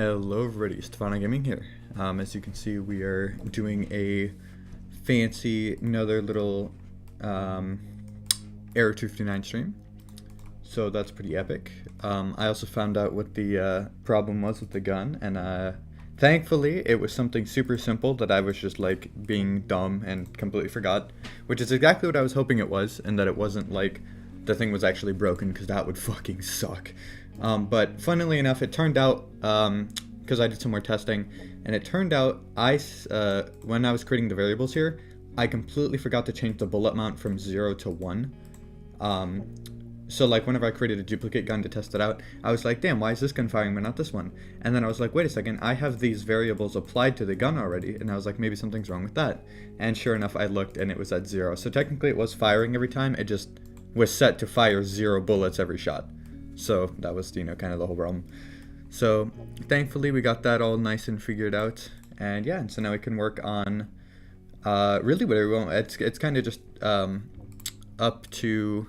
Hello everybody, Stefano Gaming here. As you can see, we are doing a fancy, another little Error 259 stream. So that's pretty epic. I also found out what the problem was with the gun, and thankfully it was something super simple that I was just like being dumb and completely forgot, which is exactly what I was hoping it was, and that it wasn't like the thing was actually broken, because that would fucking suck. But funnily enough, it turned out, because I did some more testing, and it turned out when I was creating the variables here, I completely forgot to change the bullet mount from 0 to 1. So like whenever I created a duplicate gun to test it out, I was like, damn, why is this gun firing but not this one? And then I was like, wait a second, I have these variables applied to the gun already, and I was like, maybe something's wrong with that. And sure enough, I looked and it was at 0. So technically it was firing every time, it just was set to fire 0 bullets every shot. So that was, kind of the whole problem. So thankfully we got that all nice and figured out, and yeah, so now we can work on really whatever we want. It's kind of just up to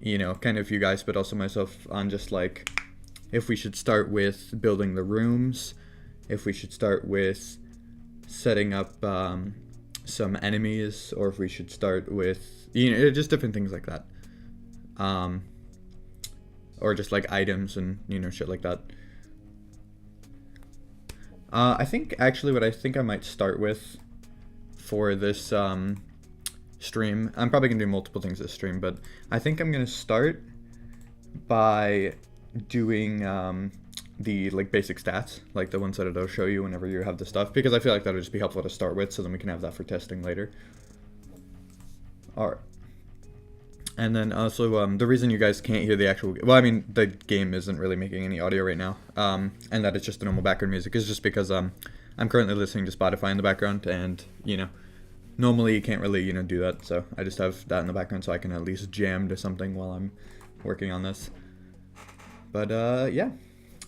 kind of you guys, but also myself, on just like if we should start with building the rooms, if we should start with setting up some enemies, or if we should start with just different things like that. Or just like items and shit like that. I think actually what I think I might start with for this stream, I'm probably gonna do multiple things this stream, but I think I'm gonna start by doing the like basic stats, like the ones that it'll show you whenever you have the stuff, because I feel like that would just be helpful to start with, so then we can have that for testing later. Alright. And then also, the reason you guys can't hear the actual, well, I mean, the game isn't really making any audio right now, and that it's just the normal background music is just because, I'm currently listening to Spotify in the background, and, normally you can't really, do that, so I just have that in the background so I can at least jam to something while I'm working on this. But, yeah,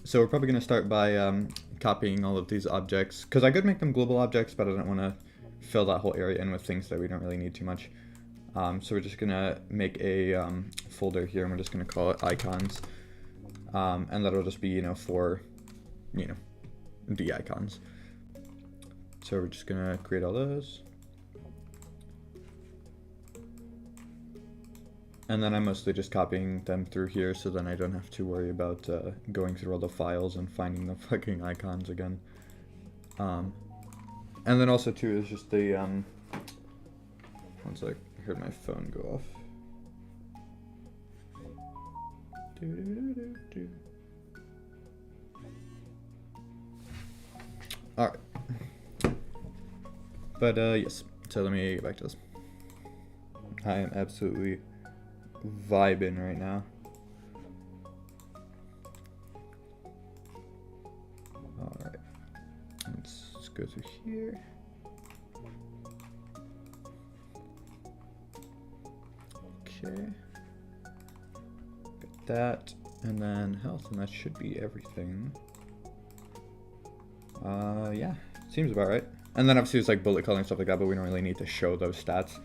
so we're probably going to start by, copying all of these objects, because I could make them global objects, but I don't want to fill that whole area in with things that we don't really need too much. So we're just gonna make a folder here, and we're just gonna call it icons, and that'll just be for the icons. So we're just gonna create all those, and then I'm mostly just copying them through here, so then I don't have to worry about going through all the files and finding the fucking icons again. And then also too is just the one sec. I heard my phone go off. Alright. But, yes. So let me get back to this. I am absolutely vibing right now. Alright. Let's go through here. Okay, got that, and then health, and that should be everything. Yeah, seems about right. And then obviously it's like bullet color and stuff like that, but we don't really need to show those stats.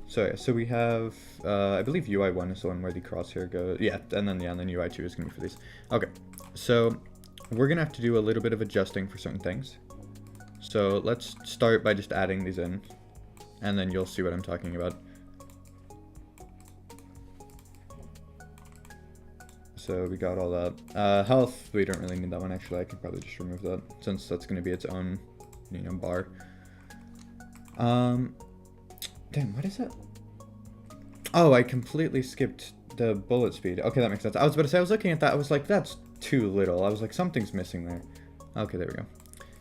So yeah, so we have, I believe UI1 is the one where the crosshair goes. Yeah, and then UI2 is gonna be for these. Okay, so we're gonna have to do a little bit of adjusting for certain things. So let's start by just adding these in, and then you'll see what I'm talking about. So we got all that. Health, we don't really need that one actually. I could probably just remove that since that's going to be its own, bar. Damn, what is it? Oh, I completely skipped the bullet speed. Okay, that makes sense. I was about to say, I was looking at that. I was like, that's too little. I was like, something's missing there. Okay, there we go.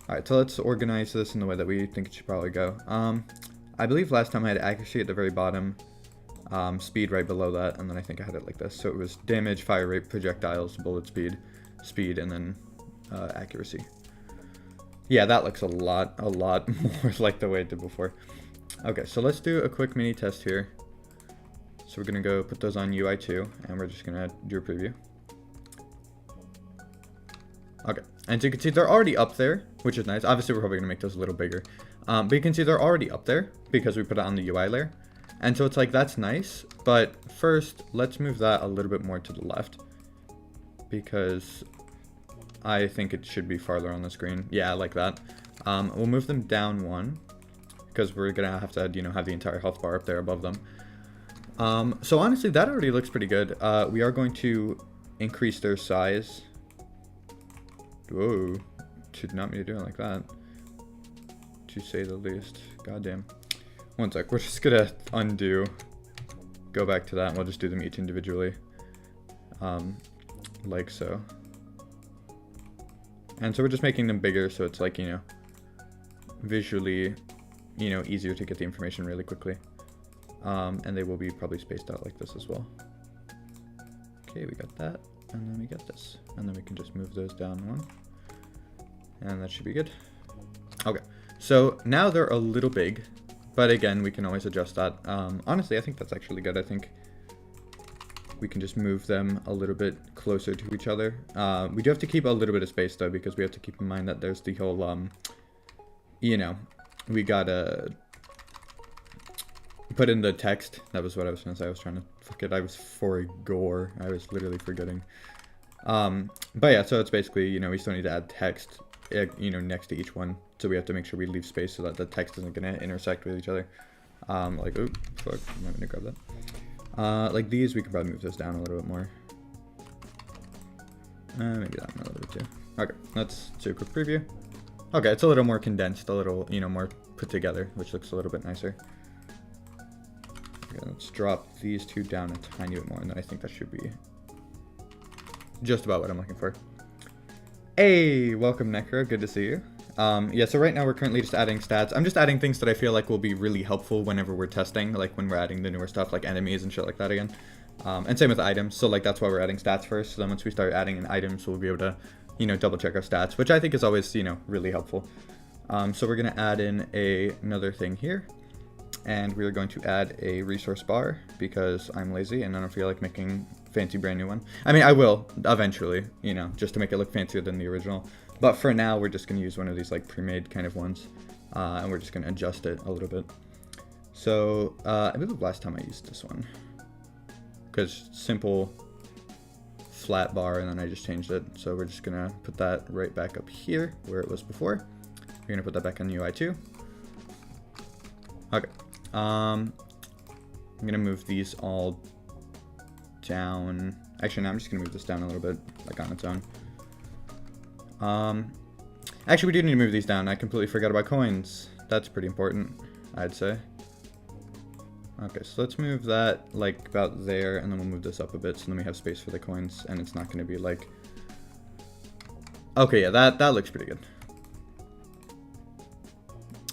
All right, so let's organize this in the way that we think it should probably go. I believe last time I had accuracy at the very bottom. Speed right below that, and then I think I had it like this. So it was damage, fire rate, projectiles, bullet speed, and then accuracy. Yeah, that looks a lot more like the way it did before. Okay, so let's do a quick mini test here. So we're gonna go put those on UI2, and we're just gonna do a preview. Okay, and so you can see they're already up there, which is nice. Obviously, we're probably gonna make those a little bigger, but you can see they're already up there because we put it on the UI layer. And so it's like, that's nice, but first, let's move that a little bit more to the left, because I think it should be farther on the screen. Yeah, like that. We'll move them down 1 because we're gonna have to, you know, have the entire health bar up there above them. So honestly, that already looks pretty good. We are going to increase their size. Whoa, should not be doing like that, to say the least. Goddamn. One sec, we're just gonna undo, go back to that, and we'll just do them each individually. Like so. And so we're just making them bigger, so it's like, you know, visually, you know, easier to get the information really quickly. And they will be probably spaced out like this as well. Okay, we got that, and then we got this. And then we can just move those down 1. And that should be good. Okay, so now they're a little big, but again, we can always adjust that. Honestly, I think that's actually good. I think we can just move them a little bit closer to each other. We do have to keep a little bit of space though, because we have to keep in mind that there's the whole, you know, we gotta put in the text. That was what I was gonna say. I was trying to, fuck it, I was for gore. I was literally forgetting. But yeah, so it's basically, you know, we still need to add text, you know, next to each one. So we have to make sure we leave space so that the text isn't gonna intersect with each other. Like, oh, fuck, I'm not gonna grab that. Like these, we could probably move this down a little bit more. Maybe that one a little bit too. Okay, let's do a quick preview. Okay, it's a little more condensed, a little, you know, more put together, which looks a little bit nicer. Okay, let's drop these two down a tiny bit more, and then I think that should be just about what I'm looking for. Hey, welcome Necro, good to see you. Yeah, so right now we're currently just adding stats. I'm just adding things that I feel like will be really helpful whenever we're testing, like when we're adding the newer stuff, like enemies and shit like that again. And same with items, so like that's why we're adding stats first. So then once we start adding in items, we'll be able to, you know, double check our stats, which I think is always, you know, really helpful. So we're gonna add in another thing here, and we're going to add a resource bar because I'm lazy and I don't feel like making fancy brand new one. I mean, I will eventually, you know, just to make it look fancier than the original. But for now, we're just gonna use one of these like pre-made kind of ones, and we're just gonna adjust it a little bit. So I believe last time I used this one, because simple flat bar, and then I just changed it. So we're just gonna put that right back up here where it was before. We're gonna put that back on UI 2. Okay. I'm gonna move these all down. Actually, no, I'm just gonna move this down a little bit, like on its own. Actually, we do need to move these down. I completely forgot about coins. That's pretty important, I'd say. Okay, so let's move that like about there, and then we'll move this up a bit so then we have space for the coins, and it's not going to be like... Okay, yeah, that looks pretty good.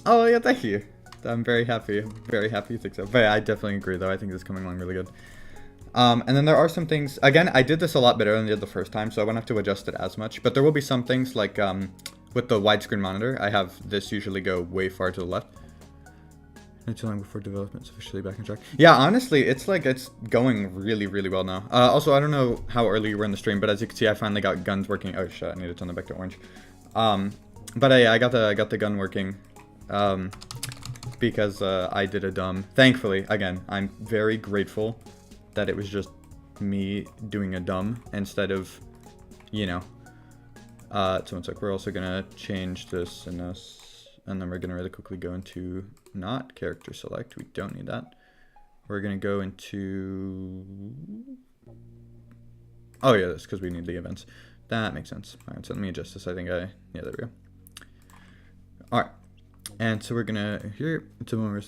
Oh, yeah, thank you. I'm very happy. I'm very happy you think so. But yeah, I definitely agree, though. I think this is coming along really good. And then there are some things... Again, I did this a lot better than I did the first time, so I won't have to adjust it as much. But there will be some things like with the widescreen monitor, I have this usually go way far to the left. Not too long before development's officially back on track. Yeah, honestly, it's like, it's going really, really well now. Also, I don't know how early you were in the stream, but as you can see, I finally got guns working. Oh shit, I need to turn it back to orange. But yeah, I got the gun working. Because I did a dumb... Thankfully, again, I'm very grateful that it was just me doing a dumb instead of, you know. So it's like we're also gonna change this and this, and then we're gonna really quickly go into not character select. We don't need that. We're gonna go into... Oh yeah, this because we need the events. That makes sense. All right, so let me adjust this. I think yeah, there we go. All right. And so we're gonna here. So when we're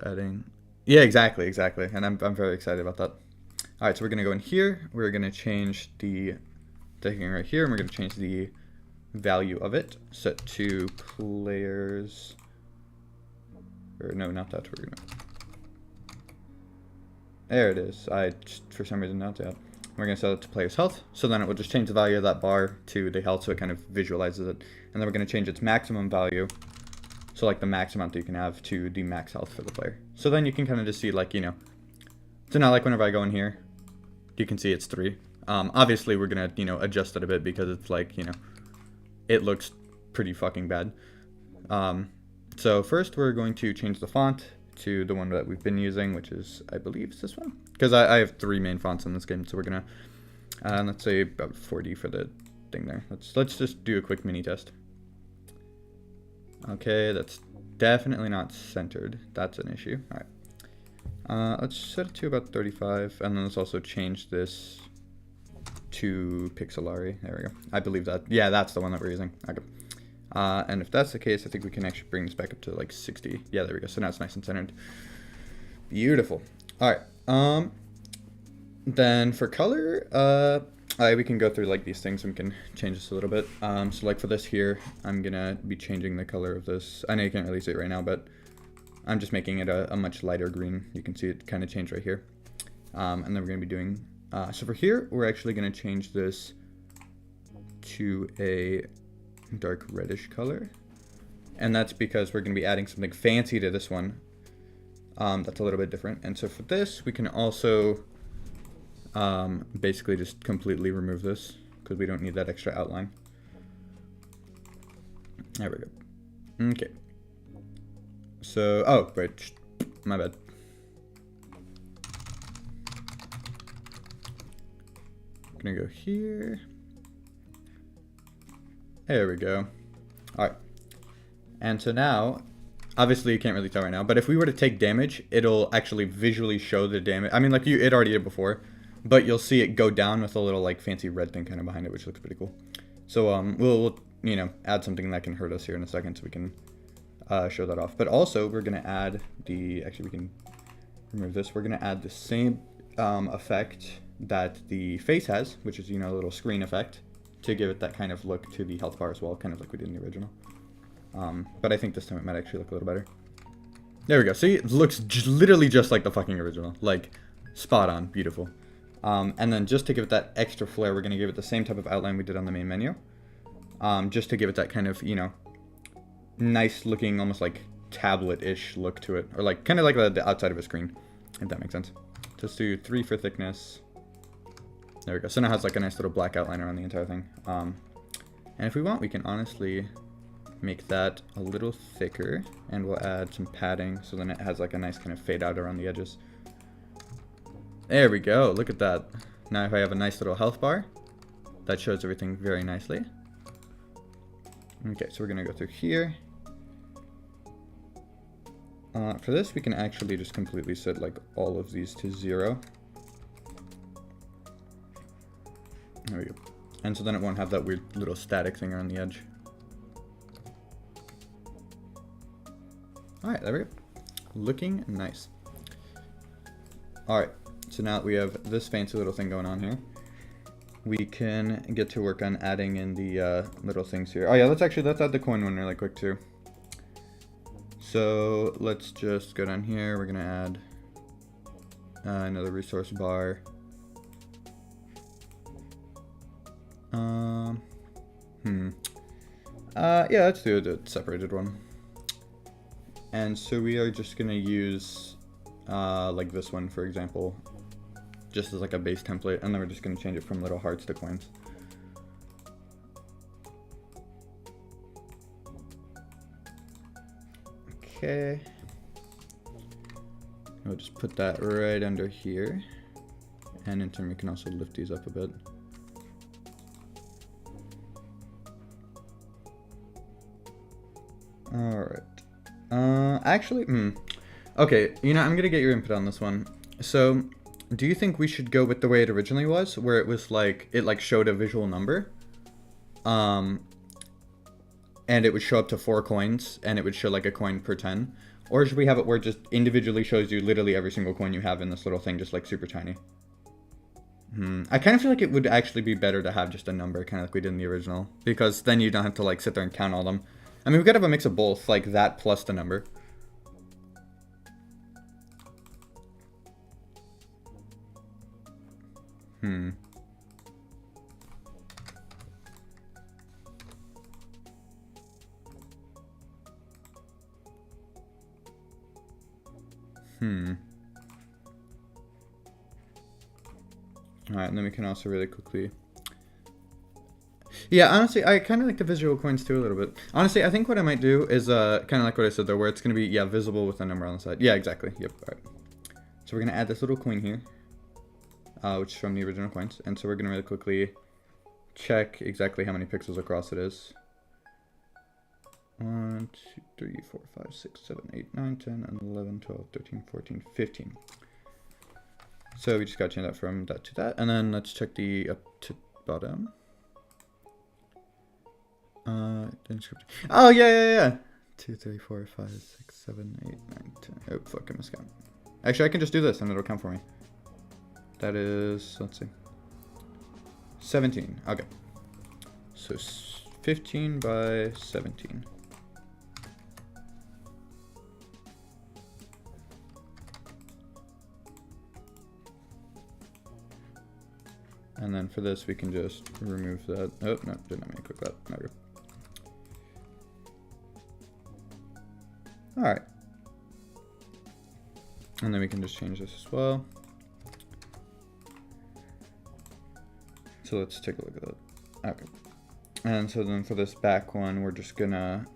adding, yeah, exactly, and I'm very excited about that. All right, so we're gonna go in here. We're gonna change the thing right here, and we're gonna change the value of it. Set to players. Or no, not that. We're gonna. There it is. I just, for some reason not that. We're gonna set it to player's health. So then it will just change the value of that bar to the health, so it kind of visualizes it. And then we're gonna change its maximum value. So like the max amount that you can have to the max health for the player. So then you can kind of just see like, you know, so now like whenever I go in here, you can see it's 3. Obviously we're going to, you know, adjust it a bit because it's like, you know, it looks pretty fucking bad. So first we're going to change the font to the one that we've been using, which is, I believe it's this one. Because I have 3 main fonts in this game. So we're going to, let's say about 40 for the thing there. Let's just do a quick mini test. Okay, that's definitely not centered. That's an issue. All right. Let's set it to about 35, and then let's also change this to Pixelari. There we go. I believe that. Yeah, that's the one that we're using. Okay. And if that's the case, I think we can actually bring this back up to like 60. Yeah, there we go. So now it's nice and centered. Beautiful. All right. Then for color, we can go through like these things and we can change this a little bit. So like for this here, I'm gonna be changing the color of this. I know you can't really see it right now, but I'm just making it a much lighter green. You can see it kind of change right here. And then we're gonna be doing, so for here, we're actually gonna change this to a dark reddish color. And that's because we're gonna be adding something fancy to this one. That's a little bit different. And so for this, we can also basically just completely remove this because we don't need that extra outline. There we go. Okay. So, oh, wait, my bad. Gonna go here. There we go. All right. And so now, obviously you can't really tell right now, but if we were to take damage, it'll actually visually show the damage. I mean, like it already did before, but you'll see it go down with a little like fancy red thing kind of behind it, which looks pretty cool. So we'll you know, add something that can hurt us here in a second so we can show that off. But also we're gonna add actually we can remove this. We're gonna add the same effect that the face has, which is, you know, a little screen effect, to give it that kind of look to the health bar as well, kind of like we did in the original. But I think this time it might actually look a little better. There we go. See, it looks literally just like the fucking original, like spot on, beautiful. And then just to give it that extra flair, we're gonna give it the same type of outline we did on the main menu, just to give it that kind of, you know, nice looking, almost like tablet-ish look to it, or like kind of like the outside of a screen, if that makes sense. Just do 3 for thickness. There we go. So now it has like a nice little black outline around the entire thing. And if we want, we can honestly make that a little thicker, and we'll add some padding so then it has like a nice kind of fade out around the edges. There we go. Look at that. Now if I have a nice little health bar, that shows everything very nicely. Okay, so we're gonna go through here. For this, we can actually just completely set like all of these to 0. There we go. And so then it won't have that weird little static thing around the edge. Alright, there we go. Looking nice. Alright, so now that we have this fancy little thing going on here, we can get to work on adding in the little things here. Oh yeah, let's add the coin one really quick too. So let's just go down here. We're gonna add another resource bar. Yeah, let's do a separated one. And so we are just gonna use like this one, for example, just as like a base template, and then we're just gonna change it from little hearts to coins. Okay. We'll just put that right under here. And in turn, we can also lift these up a bit. Alright. Actually, okay, you know, I'm gonna get your input on this one. So, do you think we should go with the way it originally was, where it was like, it like showed a visual number? And it would show up to 4 coins, and it would show like a coin per 10? Or should we have it where it just individually shows you literally every single coin you have in this little thing, just like super tiny? I kind of feel like it would actually be better to have just a number, kind of like we did in the original, because then you don't have to like sit there and count all them. I mean, we could have a mix of both, like that plus the number. Alright, and then we can also really quickly... Yeah, honestly, I kind of like the visual coins too a little bit. Honestly, I think what I might do is kind of like what I said there, where it's going to be, yeah, visible with a number on the side. Yeah, exactly. Yep. Alright. So we're going to add this little coin here, which is from the original coins. And so we're going to really quickly check exactly how many pixels across it is. 1, 2, 3, 4, 5, 6, 7, 8, 9, 10, 11, 12, 13, 14, 15. So we just got to change that from that to that. And then let's check the up to bottom. Oh, yeah. 2, 3, 4, 5, 6, 7, 8, 9, 10. Oh, fuck, I miscount. Actually, I can just do this and it'll count for me. That is, let's see, 17. Okay. So 15 by 17. And then for this, we can just remove that. Oh, no, did not make click that. There we go. All right. And then we can just change this as well. So let's take a look at that. Okay. And so then for this back one, we're just gonna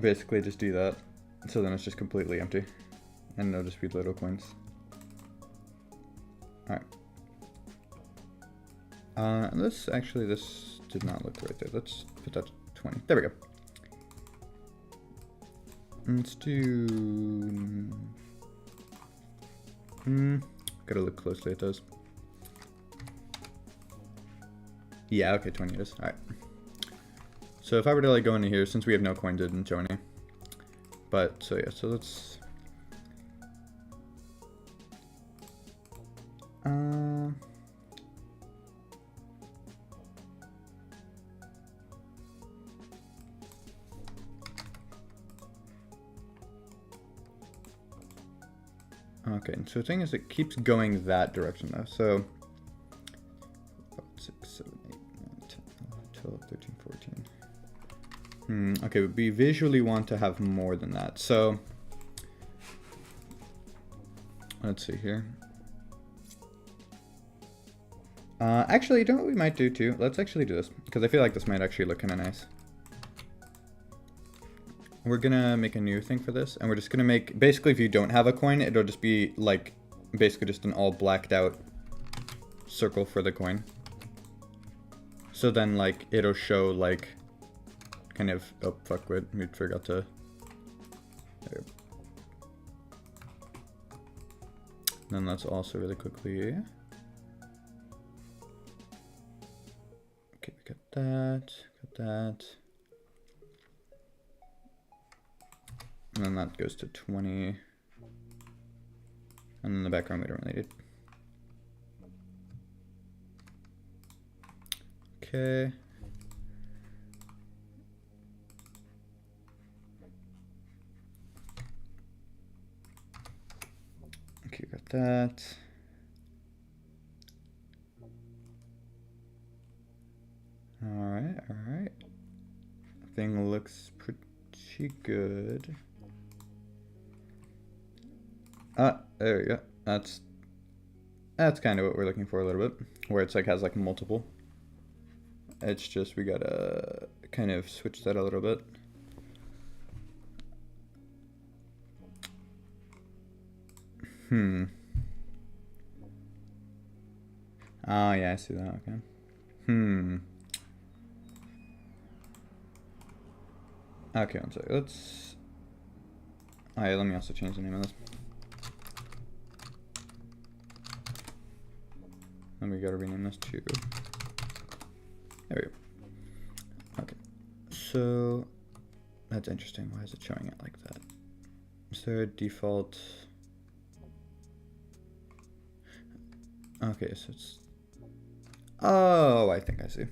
basically just do that. So then it's just completely empty. And it'll just be little coins. All right. This did not look right there. Let's put that to 20. There we go. Let's do... gotta look closely at those. Yeah, okay, 20 it is. Alright. So if I were to like go into here, since we have no coins, it didn't show any. But, so yeah, so let's... Okay, so the thing is, it keeps going that direction though. So 5, 6, 7, 8, 9, 10, 11, 12, 13, 14. Okay, we visually want to have more than that. So let's see here. Actually, you know what we might do too? Let's actually do this, because I feel like this might actually look kind of nice. We're gonna make a new thing for this, and we're just gonna make, basically if you don't have a coin, it'll just be like, basically just an all blacked out circle for the coin. So then like, it'll show like, kind of, oh fuck, wait, we forgot to, there. Then let's also really quickly, okay, we got that. And then that goes to 20. And then the background we don't really need. Okay. Okay, got that. Alright. Thing looks pretty good. There we go. That's kind of what we're looking for a little bit, where it's like has like multiple. It's just we gotta kind of switch that a little bit. Oh yeah, I see that. Okay. Okay, one second. Let's. Alright, let me also change the name of this. Then we gotta rename this to. There we go. Okay. So that's interesting. Why is it showing it like that? Is there a default? Okay, so it's. Oh, I think I see.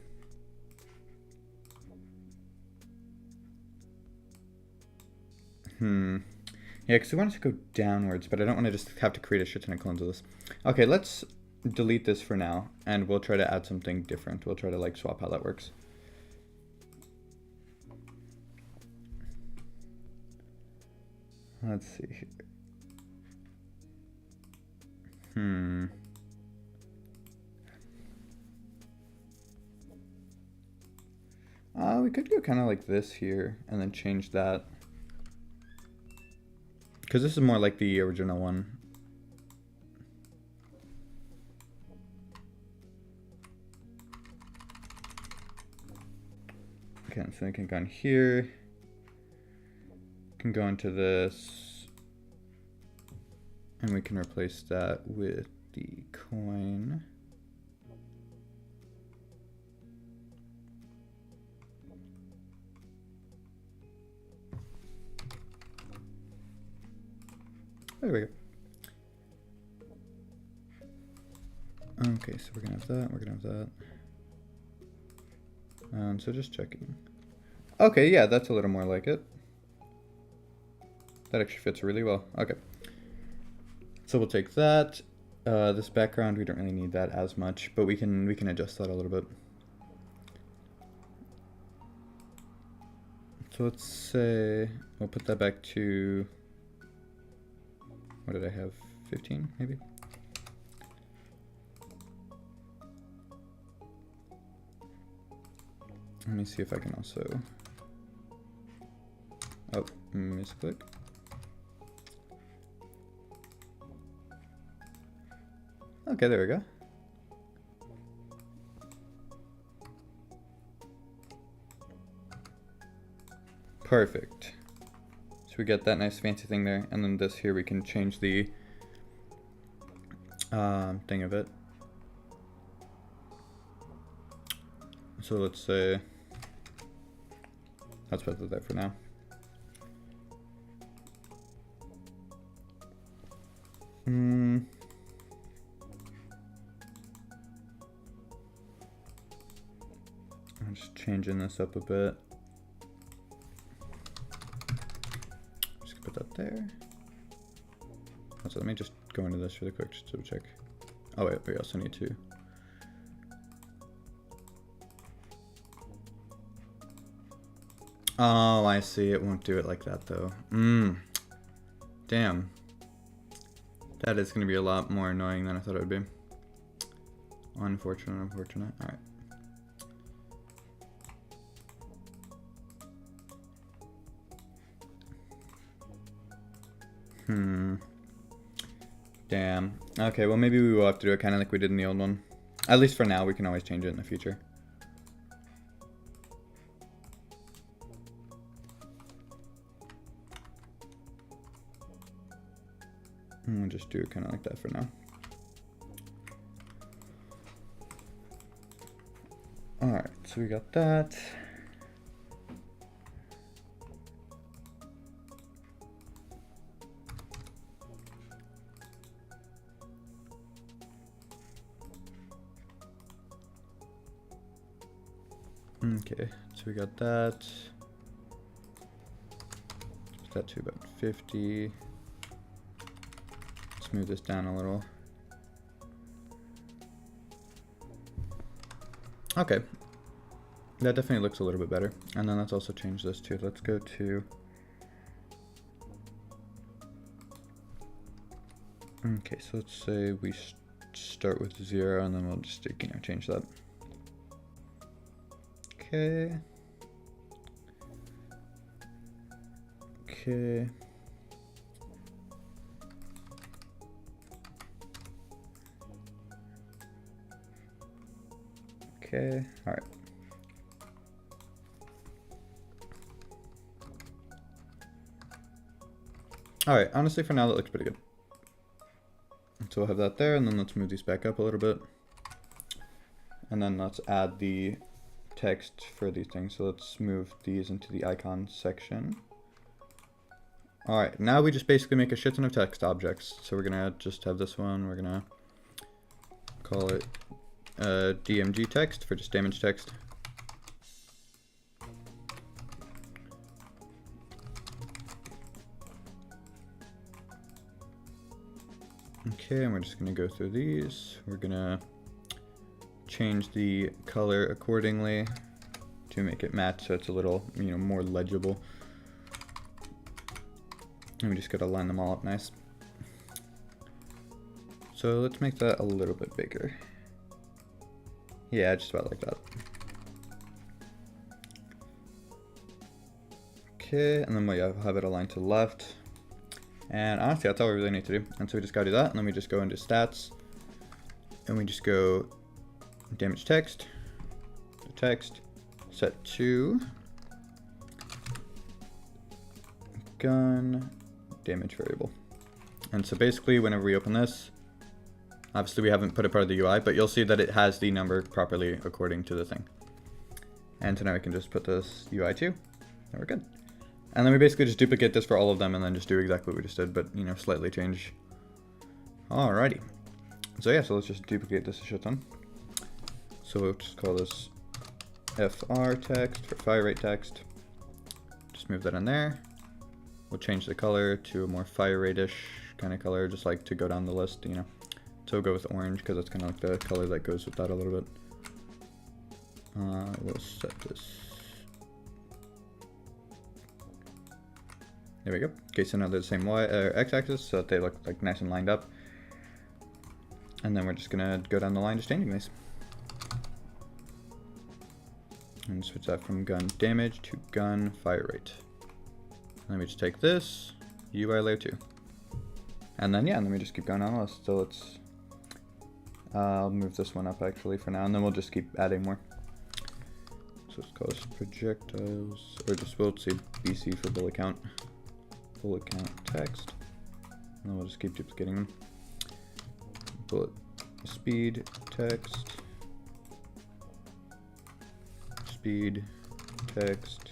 Yeah, because we want it to go downwards, but I don't want to just have to create a shit ton of clones of this. Okay, let's delete this for now, and we'll try to add something different. We'll try to like swap how that works. Let's see here. We could go kind of like this here, and then change that. Because this is more like the original one. Okay, so we can go on here. Can go into this. And we can replace that with the coin. There we go. Okay, so we're gonna have that, we're gonna have that. So just checking. Okay, yeah, that's a little more like it. That actually fits really well. Okay. So we'll take that. This background, we don't really need that as much, but we can adjust that a little bit. So let's say we'll put that back to, what did I have? 15 maybe? Let me see if I can also, oh, misclick. Okay, there we go. Perfect. So we get that nice fancy thing there, and then this here we can change the thing of it. So let's say let's put it there for now. I'm just changing this up a bit. Just put that there. So let me just go into this really quick just to check. Oh wait, we also need to. Oh, I see. It won't do it like that though. Damn. That is going to be a lot more annoying than I thought it would be. Unfortunate, unfortunate. Alright. Damn. Okay, well maybe we will have to do it kind of like we did in the old one. At least for now, we can always change it in the future. We'll just do it kind of like that for now. Alright, so we got that. Okay, so we got that. Put that to about 50. Let's move this down a little. Okay, that definitely looks a little bit better. And then let's also change this too. Let's go to, okay, so let's say we start with 0 and then we'll just, change that. Okay. Okay. Okay, all right. All right, honestly for now that looks pretty good. So we'll have that there, and then let's move these back up a little bit. And then let's add the text for these things. So let's move these into the icon section. All right, now we just basically make a shit ton of text objects. So we're gonna just have this one, we're gonna call it DMG text for just damage text. Okay, and we're just gonna go through these. We're gonna change the color accordingly to make it match so it's a little, more legible. And we just gotta line them all up nice. So let's make that a little bit bigger. Yeah, just about like that. Okay, and then we have it aligned to the left. And honestly, that's all we really need to do. And so we just gotta do that, and then we just go into stats, and we just go damage text, set to gun damage variable. And so basically whenever we open this, obviously we haven't put it part of the UI, but you'll see that it has the number properly according to the thing. And so now we can just put this UI too, and we're good. And then we basically just duplicate this for all of them and then just do exactly what we just did, but you know, slightly change. Alrighty. So yeah, so let's just duplicate this a shit ton. So we'll just call this FR text for fire rate text. Just move that in there. We'll change the color to a more fire rate-ish kind of color, just like to go down the list, you know. So we'll go with orange because that's kind of like the color that goes with that a little bit. We'll set this. There we go. Okay, so now they're the same x-axis so that they look like nice and lined up. And then we're just gonna go down the line just changing these. And switch that from gun damage to gun fire rate. Let me just take this, UI layer 2. And then yeah, let me just keep going on the list. So let's, I'll move this one up actually for now, and then we'll just keep adding more. So let's call this projectiles, or just we'll say BC for bullet count text. And then we'll just keep duplicating them. Bullet speed text, speed text,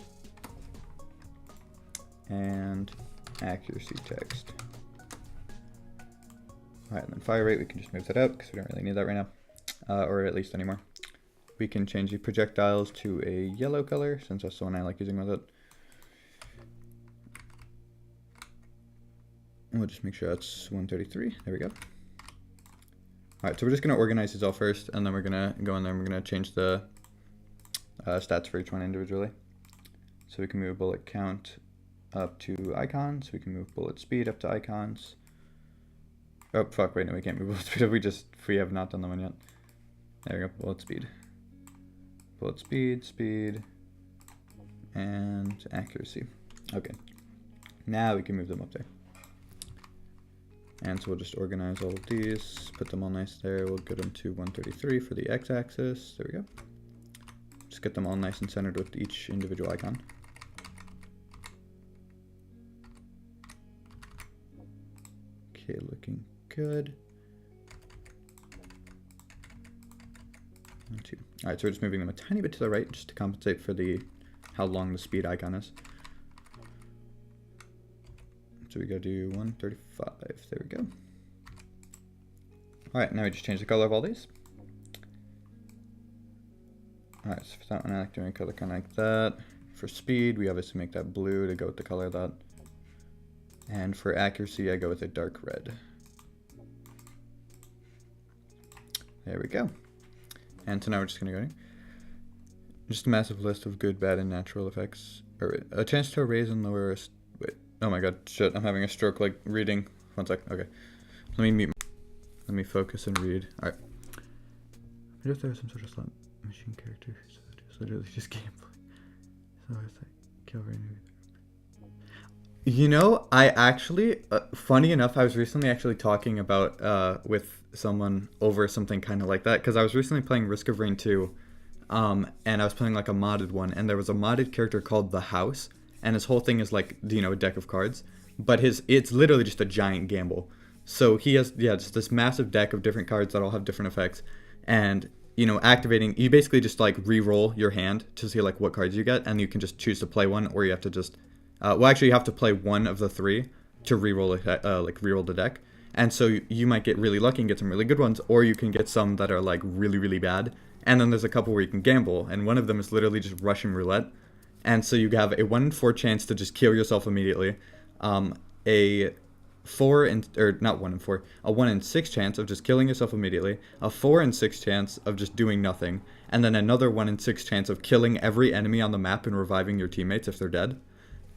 and accuracy text. Alright, and then fire rate, we can just move that out because we don't really need that right now, or at least anymore. We can change the projectiles to a yellow color since that's the one I like using with it. And we'll just make sure that's 133. There we go. Alright, so we're just going to organize these all first, and then we're going to go in there and we're going to change the stats for each one individually. So we can move bullet count up to icons. We can move bullet speed up to icons. Oh, fuck, wait, no, we can't move bullet speed. We have not done the one yet. There we go, bullet speed. Bullet speed, speed, and accuracy. Okay, now we can move them up there. And so we'll just organize all of these, put them all nice there. We'll get them to 133 for the x-axis. There we go. Just get them all nice and centered with each individual icon. Okay, looking good. 1, 2. All right, so we're just moving them a tiny bit to the right just to compensate for how long the speed icon is. So we go to 135. There we go. All right, now we just change the color of all these. All right, so for that one, I like doing a color kind of like that. For speed, we obviously make that blue to go with the color of that. And for accuracy, I go with a dark red. There we go. And so now we're just gonna go just a massive list of good, bad, and natural effects. Or a chance to raise and lower. Wait. Oh my god, shit! I'm having a stroke. Like reading. 1 sec. Okay. Let me focus and read. All right. What if there was some sort of slot machine character? So it's literally just gameplay. So it's like kill renewed. You know, I actually, funny enough, I was recently actually talking about with someone over something kind of like that, because I was recently playing Risk of Rain 2, and I was playing like a modded one, and there was a modded character called The House, and his whole thing is like, you know, a deck of cards, but it's literally just a giant gamble. So he has, yeah, just this massive deck of different cards that all have different effects, and, you know, activating, you basically just like re-roll your hand to see like what cards you get, and you can just choose to play one, or you have to just well, actually, you have to play one of the 3 to re-roll re-roll the deck, and so you might get really lucky and get some really good ones, or you can get some that are like really, really bad. And then there's a couple where you can gamble, and one of them is literally just Russian roulette, and so you have a 1 in 4 chance to just kill yourself immediately, a 4 in, or not 1 in 4, a 1 in 6 chance of just killing yourself immediately, a 4 in 6 chance of just doing nothing, and then another 1 in 6 chance of killing every enemy on the map and reviving your teammates if they're dead.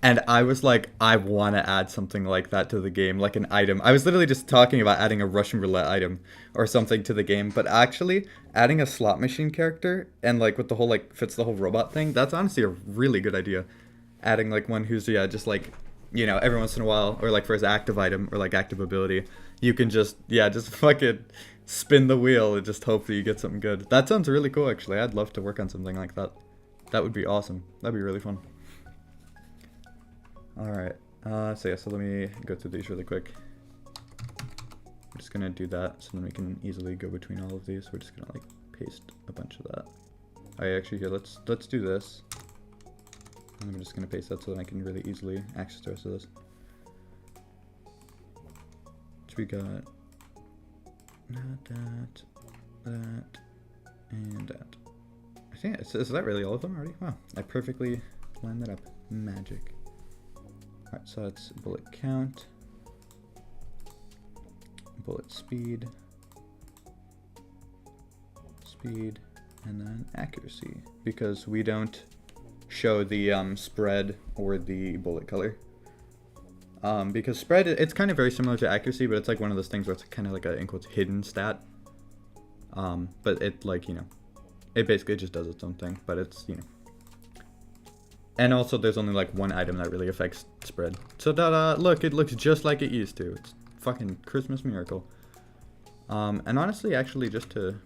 And I was like, I want to add something like that to the game, like an item. I was literally just talking about adding a Russian roulette item or something to the game, but actually adding a slot machine character and like with the whole like fits the whole robot thing, that's honestly a really good idea. Adding like one who's, yeah, just like, you know, every once in a while, or like for his active item or like active ability, you can just, yeah, just fucking spin the wheel and just hope that you get something good. That sounds really cool, actually. I'd love to work on something like that. That would be awesome. That'd be really fun. Alright, So let me go through these really quick. I'm just gonna do that so then we can easily go between all of these. We're just gonna like paste a bunch of that. Alright, actually here, let's do this. And I'm just gonna paste that so that I can really easily access the rest of this. So we got that, and that. I think, is that really all of them already? Wow, I perfectly lined that up. Magic. Alright, so that's bullet count, bullet speed, and then accuracy, because we don't show the spread or the bullet color. Because spread, it's kind of very similar to accuracy, but it's like one of those things where it's kind of like a, in quotes, hidden stat. But it, like, you know, it basically just does its own thing, but it's, you know. And also there's only like one item that really affects spread. So that, look, it looks just like it used to. It's fucking Christmas miracle. And honestly, actually, just to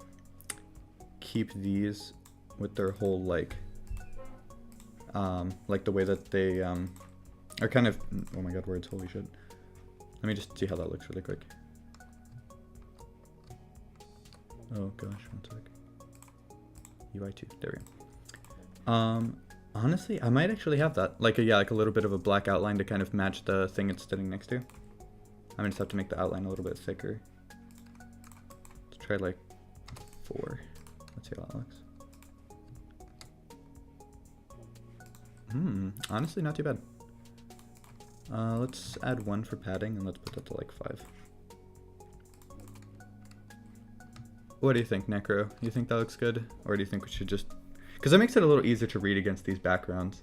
keep these with their whole, like the way that they, are kind of, oh my god, words, holy shit. Let me just see how that looks really quick. Oh gosh, one sec. UI2, there we go. Honestly, I might actually have that. Like like a little bit of a black outline to kind of match the thing it's sitting next to. I just have to make the outline a little bit thicker. Let's try like 4. Let's see how that looks. Honestly, not too bad. Let's add 1 for padding, and let's put that to like 5. What do you think, Necro? You think that looks good? Or do you think we should just... Because that makes it a little easier to read against these backgrounds.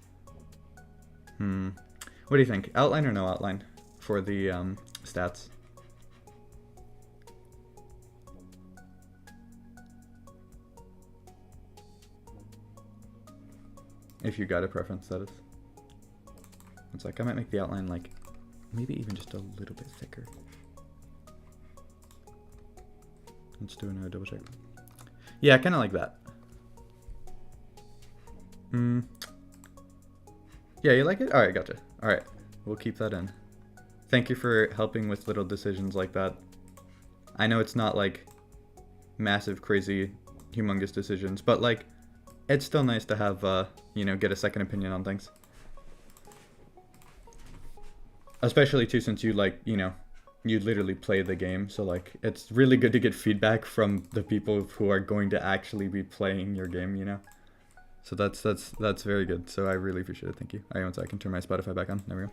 What do you think? Outline or no outline for the stats? If you got a preference, that is. It's like, I might make the outline like, maybe even just a little bit thicker. Let's do another double check. Yeah, kind of like that. Yeah, you like it? Alright, gotcha. Alright, we'll keep that in. Thank you for helping with little decisions like that. I know it's not like massive, crazy, humongous decisions, but like, it's still nice to have, you know, get a second opinion on things. Especially too, since you like, you know, you literally play the game, so like, it's really good to get feedback from the people who are going to actually be playing your game, you know? So that's very good, so I really appreciate it, thank you. Alright, so I can turn my Spotify back on, there we go.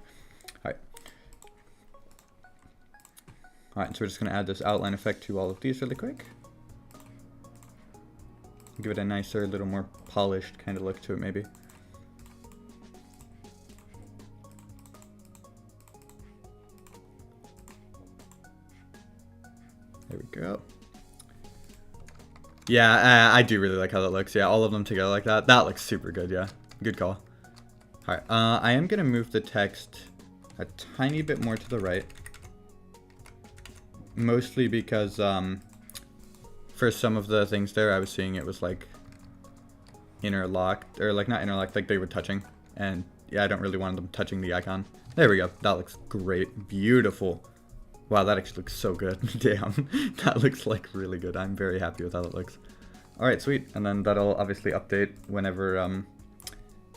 Alright. Alright, so we're just gonna add this outline effect to all of these really quick. Give it a nicer, little more polished kind of look to it, maybe. There we go. Yeah, I do really like how that looks. Yeah, all of them together like that. That looks super good, yeah. Good call. Alright, I am going to move the text a tiny bit more to the right. Mostly because, for some of the things there, I was seeing it was like interlocked, or like not interlocked, like they were touching. And yeah, I don't really want them touching the icon. There we go. That looks great. Beautiful. Wow, that actually looks so good. Damn, that looks like really good. I'm very happy with how that looks. Alright, sweet. And then that'll obviously update whenever,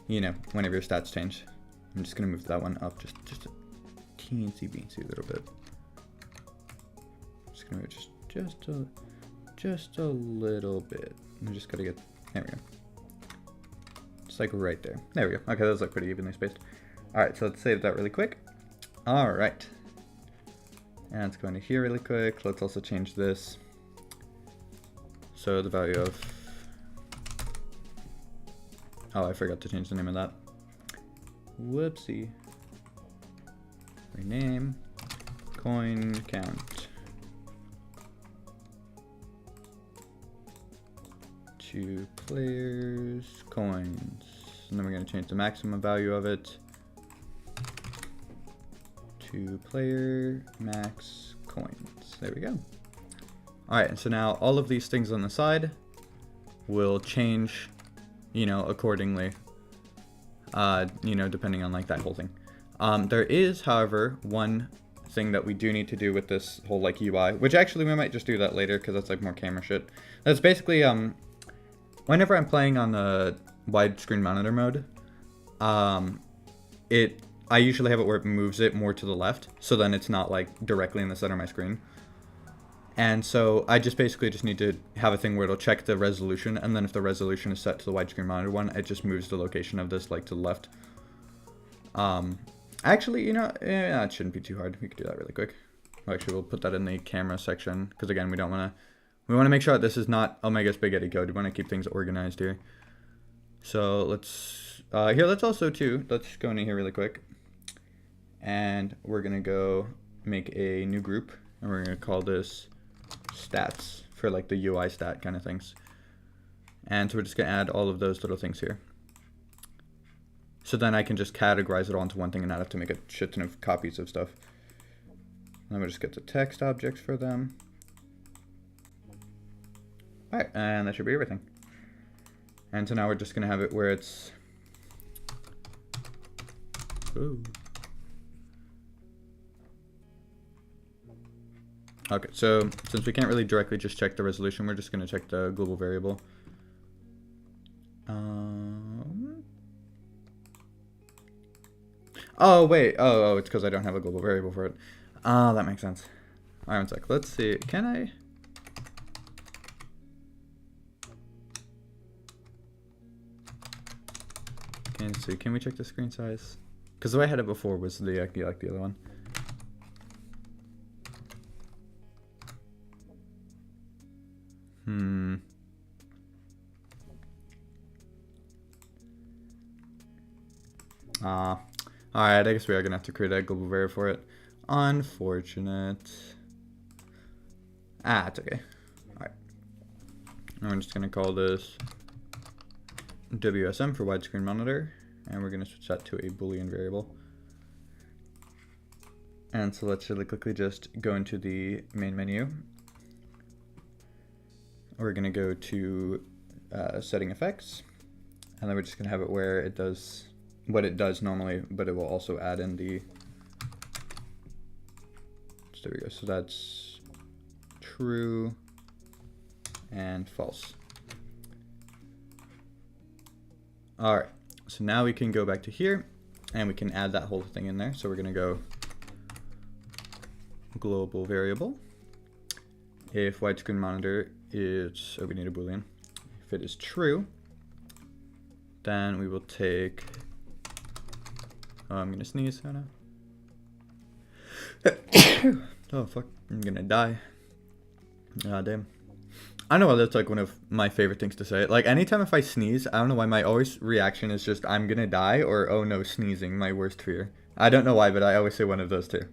you know, whenever your stats change. I'm just gonna move that one up just a teensy-beensy little bit. Just gonna move just a little bit. I just gotta get, there we go. Just like right there. There we go. Okay, those look pretty evenly spaced. Alright, so let's save that really quick. Alright. And let's go into here really quick. Let's also change this. So the value of... Oh, I forgot to change the name of that. Whoopsie. Rename. Coin count. To players. Coins. And then we're going to change the maximum value of it. To player max coins. There we go. Alright, and so now all of these things on the side will change, you know, accordingly. You know, depending on like that whole thing. There is, however, one thing that we do need to do with this whole like UI, which actually we might just do that later because that's like more camera shit. That's basically whenever I'm playing on the widescreen monitor mode, I usually have it where it moves it more to the left, so then it's not like directly in the center of my screen. And so I just basically just need to have a thing where it'll check the resolution, and then if the resolution is set to the widescreen monitor one, it just moves the location of this like to the left. Actually, you know, it shouldn't be too hard. We could do that really quick. Actually, we'll put that in the camera section, because again, we want to make sure that this is not Omega Spaghetti code. We want to keep things organized here. So let's let's also let's go into here really quick, and we're gonna go make a new group, and we're gonna call this stats for like the UI stat kind of things. And so we're just gonna add all of those little things here. So then I can just categorize it all into one thing and not have to make a shit ton of copies of stuff. Then we'll just get the text objects for them. Alright, and that should be everything. And so now we're just gonna have it where it's... Ooh. Okay, so since we can't really directly just check the resolution, we're just gonna check the global variable. Oh, wait. Oh, it's because I don't have a global variable for it. Oh, that makes sense. Alright, one sec. Let's see. Can I... Let's see. Can we check the screen size? Because the way I had it before was the like the other one. Alright, I guess we are going to have to create a global variable for it. Unfortunate. It's okay. Alright. And we're just going to call this WSM for widescreen monitor. And we're going to switch that to a Boolean variable. And so let's really quickly just go into the main menu. We're going to go to setting effects. And then we're just going to have it where it does what it does normally, but it will also add in the... So there we go. So that's true and false. All right. So now we can go back to here and we can add that whole thing in there. So we're going to go global variable. If widescreen monitor is, we need a Boolean. If it is true, then we will take... Oh, I'm gonna sneeze, I know. Oh, fuck. I'm gonna die. Ah, damn. I know that's like one of my favorite things to say. Like, anytime if I sneeze, I don't know why my always reaction is just, I'm gonna die, or, oh no, sneezing, my worst fear. I don't know why, but I always say one of those two.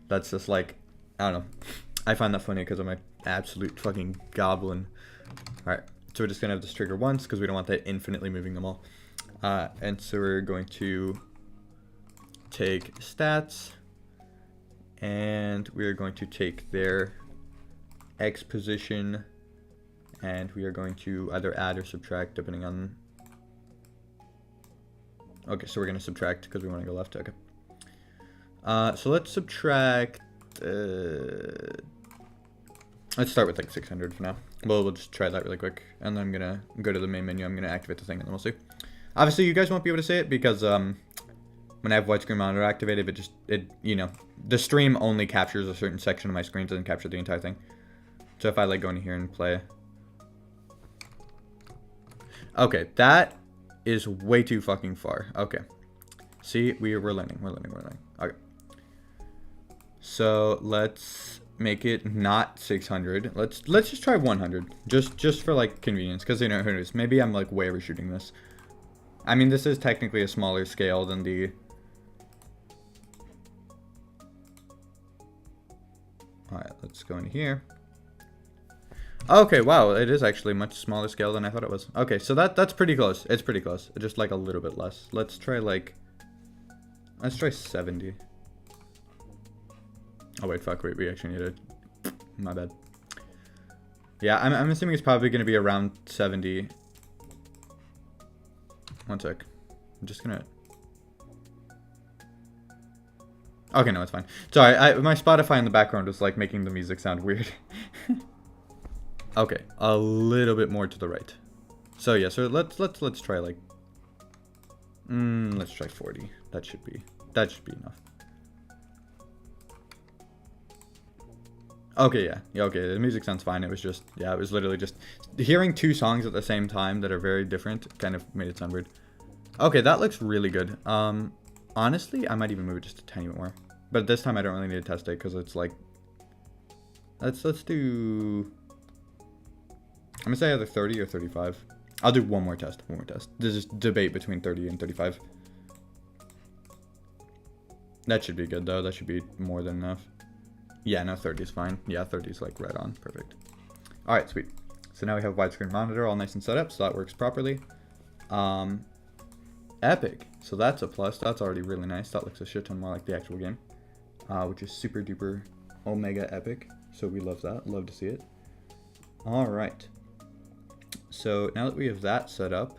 That's just like, I don't know. I find that funny because I'm an absolute fucking goblin. Alright, so we're just gonna have this trigger once, because we don't want that infinitely moving them all. And so we're going to take stats, and we are going to take their X position, and we are going to either add or subtract depending on... Okay, so we're going to subtract because we want to go left. Okay. So let's subtract... let's start with like 600 for now. Well, we'll just try that really quick, and then I'm going to go to the main menu. I'm going to activate the thing, and then we'll see. Obviously, you guys won't be able to see it because... when I have widescreen monitor activated, you know, the stream only captures a certain section of my screen, doesn't capture the entire thing. So if I like go in here and play. Okay, that is way too fucking far. Okay. See, we're learning. Okay. So let's make it not 600. Let's just try 100. Just for like convenience, because you know who knows. Maybe I'm like way overshooting this. I mean, this is technically a smaller scale than the... Alright, let's go into here. Okay, wow, it is actually much smaller scale than I thought it was. Okay, so that's pretty close. It's pretty close. Just like a little bit less. Let's try 70. Oh wait, fuck, we actually need it. My bad. Yeah, I'm assuming it's probably going to be around 70. One sec. I'm just gonna... Okay, no, it's fine. Sorry, my Spotify in the background was like making the music sound weird. Okay, a little bit more to the right. So yeah, so let's try like let's try 40. That should be enough. Okay, yeah, okay, the music sounds fine. It was just, yeah, it was literally just hearing two songs at the same time that are very different kind of made it sound weird. Okay, that looks really good. Honestly, I might even move it just a tiny bit more. But this time I don't really need to test it because it's like, let's do, I'm gonna say either 30 or 35. I'll do one more test, This is debate between 30 and 35. That should be good though, that should be more than enough. Yeah, no, 30 is fine. Yeah, 30 is like right on, perfect. All right, sweet. So now we have widescreen monitor all nice and set up, so that works properly. Epic, so that's a plus. That's already really nice. That looks a shit ton more like the actual game, which is super duper omega epic. So we love that, love to see it. All right. So now that we have that set up,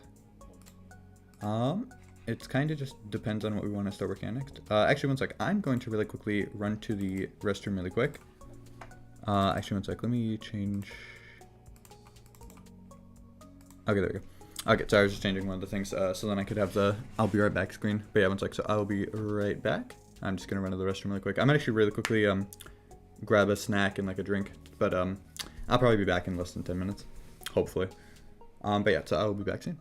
it's kind of just depends on what we want to start working on next. Actually, one sec. I'm going to really quickly run to the restroom really quick. Actually, one sec. Let me change. Okay, there we go. Okay, so I was just changing one of the things so then I could have the I'll be right back screen. But yeah, one sec. So I'll be right back. I'm just going to run to the restroom really quick. I'm actually really quickly grab a snack and like a drink. But I'll probably be back in less than 10 minutes. Hopefully. But yeah, so I'll be back soon.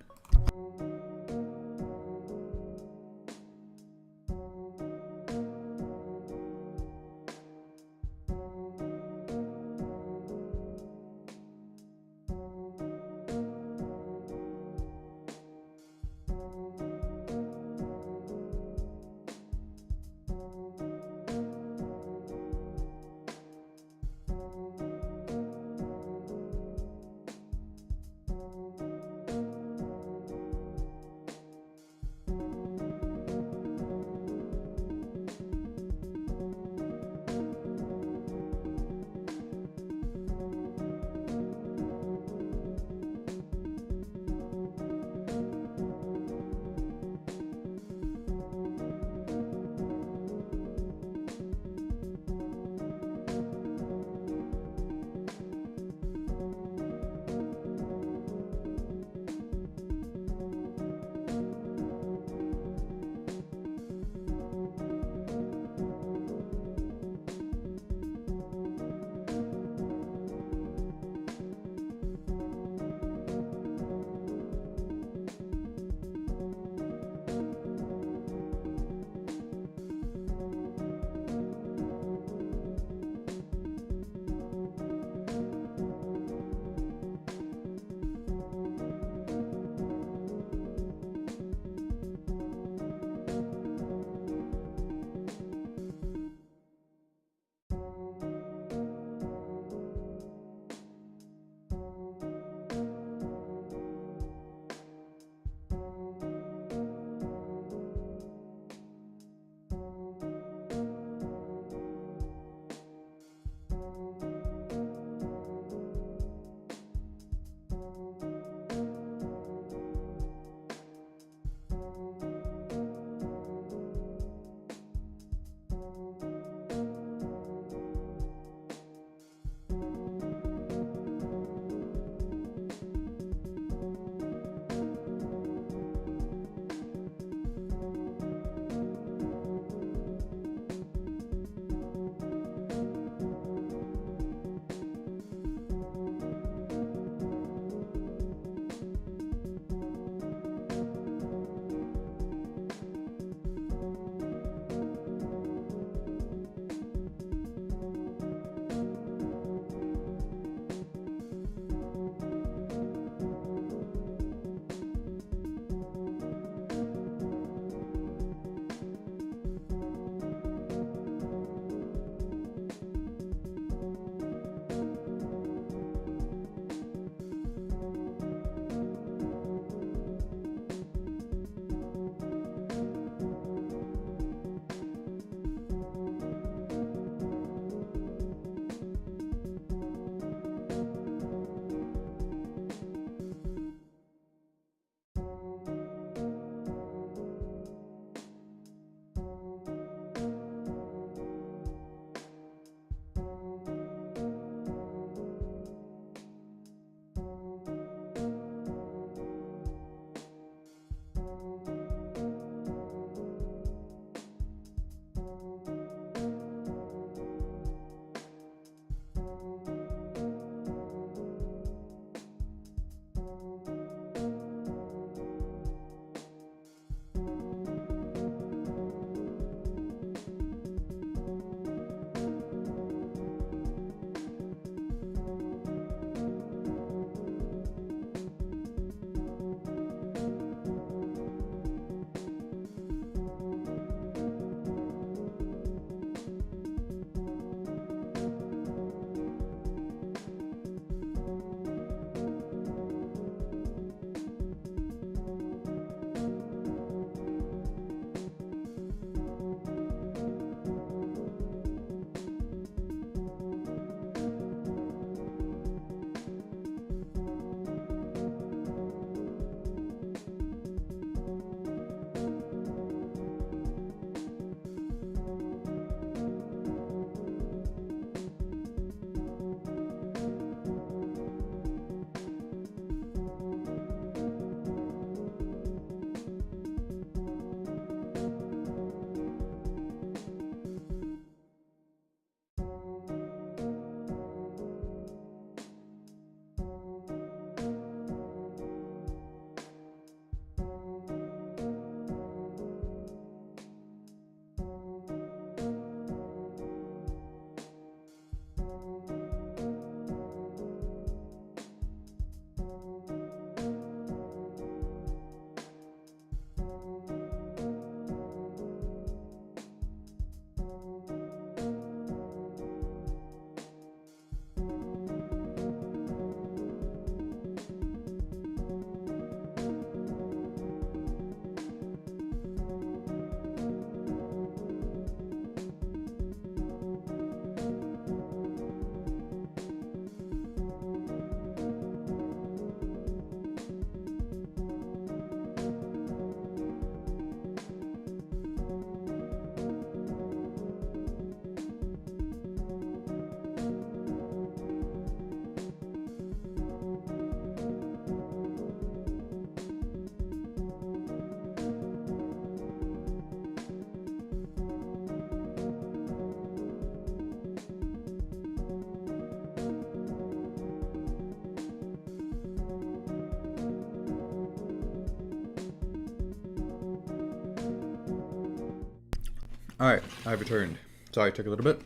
Alright, I've returned. Sorry, it took a little bit.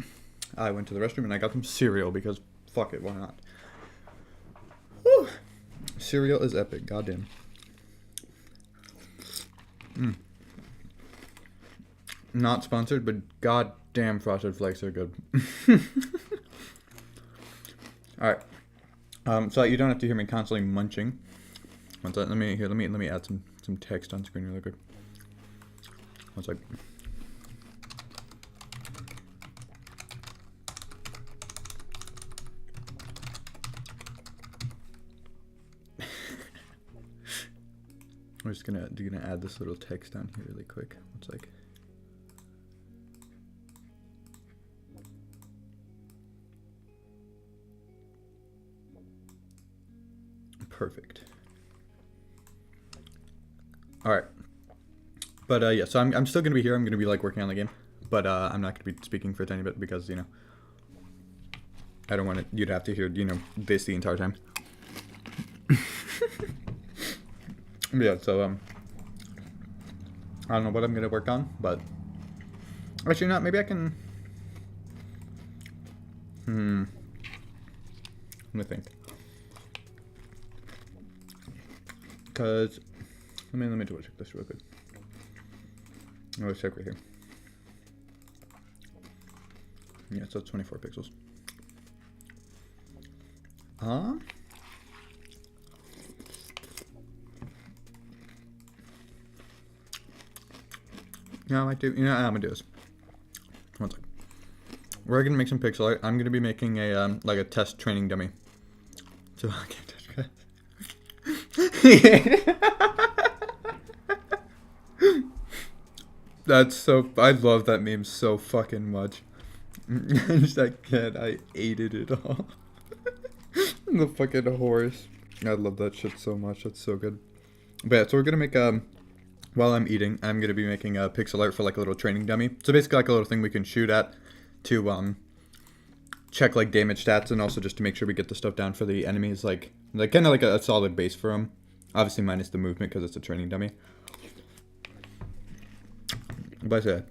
I went to the restroom and I got some cereal because fuck it, why not? Whew. Cereal is epic, goddamn. Not sponsored, but goddamn Frosted Flakes are good. Alright. So you don't have to hear me constantly munching. One second, let me add some text on screen really quick. One sec. We're just gonna add this little text down here really quick. One sec. Perfect. All right. But yeah, so I'm still gonna be here. I'm gonna be like working on the game, but I'm not gonna be speaking for a tiny bit because I don't want you to have to hear this the entire time. Yeah. So I don't know what I'm gonna work on, but actually not. Maybe I can. Let me think. Cause let me double check this real quick. Let's check right here. Yeah, so it's 24 pixels. Yeah, I might do. I'm gonna do this. One second. We're gonna make some pixel art. I'm gonna be making a like a test training dummy. So I can't touch That's so. I love that meme so fucking much. I hated it all. The fucking horse. I love that shit so much. That's so good. But yeah, so we're gonna make while I'm eating, I'm gonna be making a pixel art for like a little training dummy. So basically like a little thing we can shoot at to check like damage stats and also just to make sure we get the stuff down for the enemies, like kind of like a solid base for them. Obviously minus the movement because it's a training dummy. But yeah,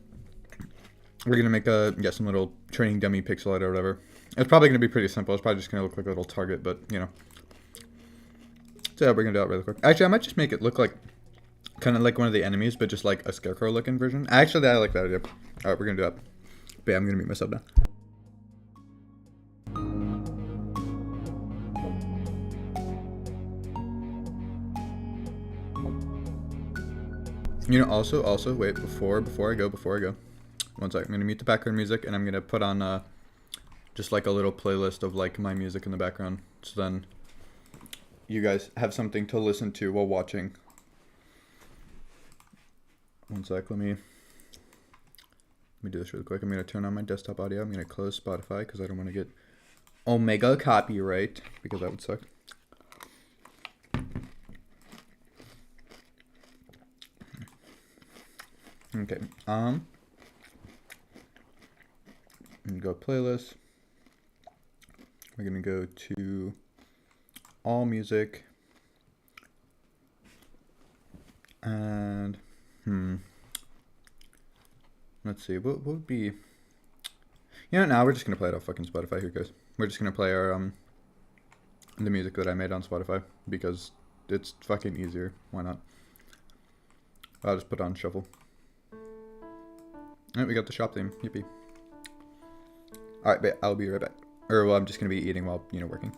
we're gonna make some little training dummy pixel art or whatever. It's probably gonna be pretty simple. It's probably just gonna look like a little target, but So yeah, we're gonna do it really quick. Actually, I might just make it look like kind of like one of the enemies, but just like a scarecrow looking version. Actually, I like that idea. All right, we're gonna do that. But yeah, I'm gonna mute myself now. Also, wait, before I go. One sec, I'm gonna mute the background music and I'm gonna put on just like a little playlist of like my music in the background. So then you guys have something to listen to while watching. One sec, let me do this really quick. I'm gonna turn on my desktop audio. I'm gonna close Spotify because I don't want to get Omega copyright because that would suck. Okay. Go playlist. We're gonna go to all music and let's see what would be. Now we're just gonna play it off fucking Spotify. Here guys, we're just gonna play our the music that I made on Spotify because it's fucking easier. Why not? I'll just put on shuffle. Alright, we got the shop theme. Yippee. Alright, but I'll be right back. Or, well, I'm just gonna be eating while, working.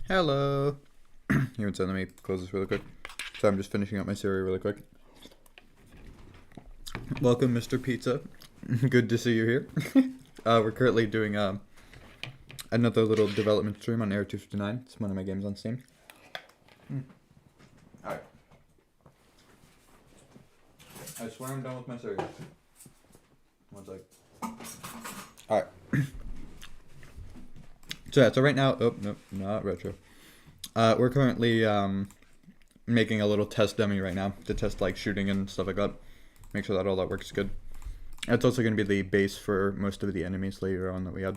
Hello. Here, let me close this really quick. So I'm just finishing up my cereal really quick. Welcome, Mr. Pizza. Good to see you here. We're currently doing another little development stream on Air 259. It's one of my games on Steam. Alright. I swear I'm done with my cereal. One sec. Alright. So right now, oh, nope, not retro. We're currently making a little test dummy right now to test like shooting and stuff like that. Make sure that all that works good. It's also going to be the base for most of the enemies later on that we had.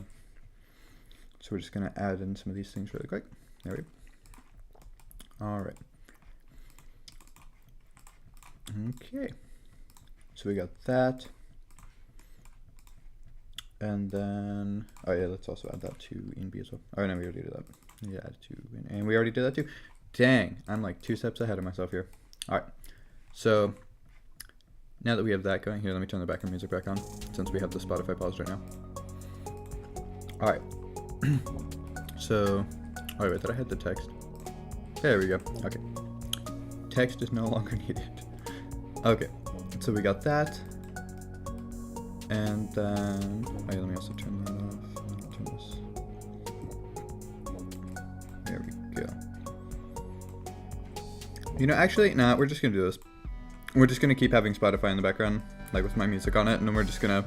So we're just going to add in some of these things really quick. There we go. Alright. Okay. So we got that. And then, oh yeah, let's also add that to InB as well. Oh no, we already did that. Yeah, add to, and we already did that too. Dang, I'm like 2 steps ahead of myself here. Alright, so now that we have that going, here, let me turn the background music back on, since we have the Spotify paused right now. Alright, so, oh wait, did I hit the text? There we go, okay. Text is no longer needed. Okay, so we got that. And then, oh yeah, let me also turn that off. Turn this. There we go. You know, actually, nah, we're just gonna do this. We're just gonna keep having Spotify in the background, like with my music on it, and then we're just gonna,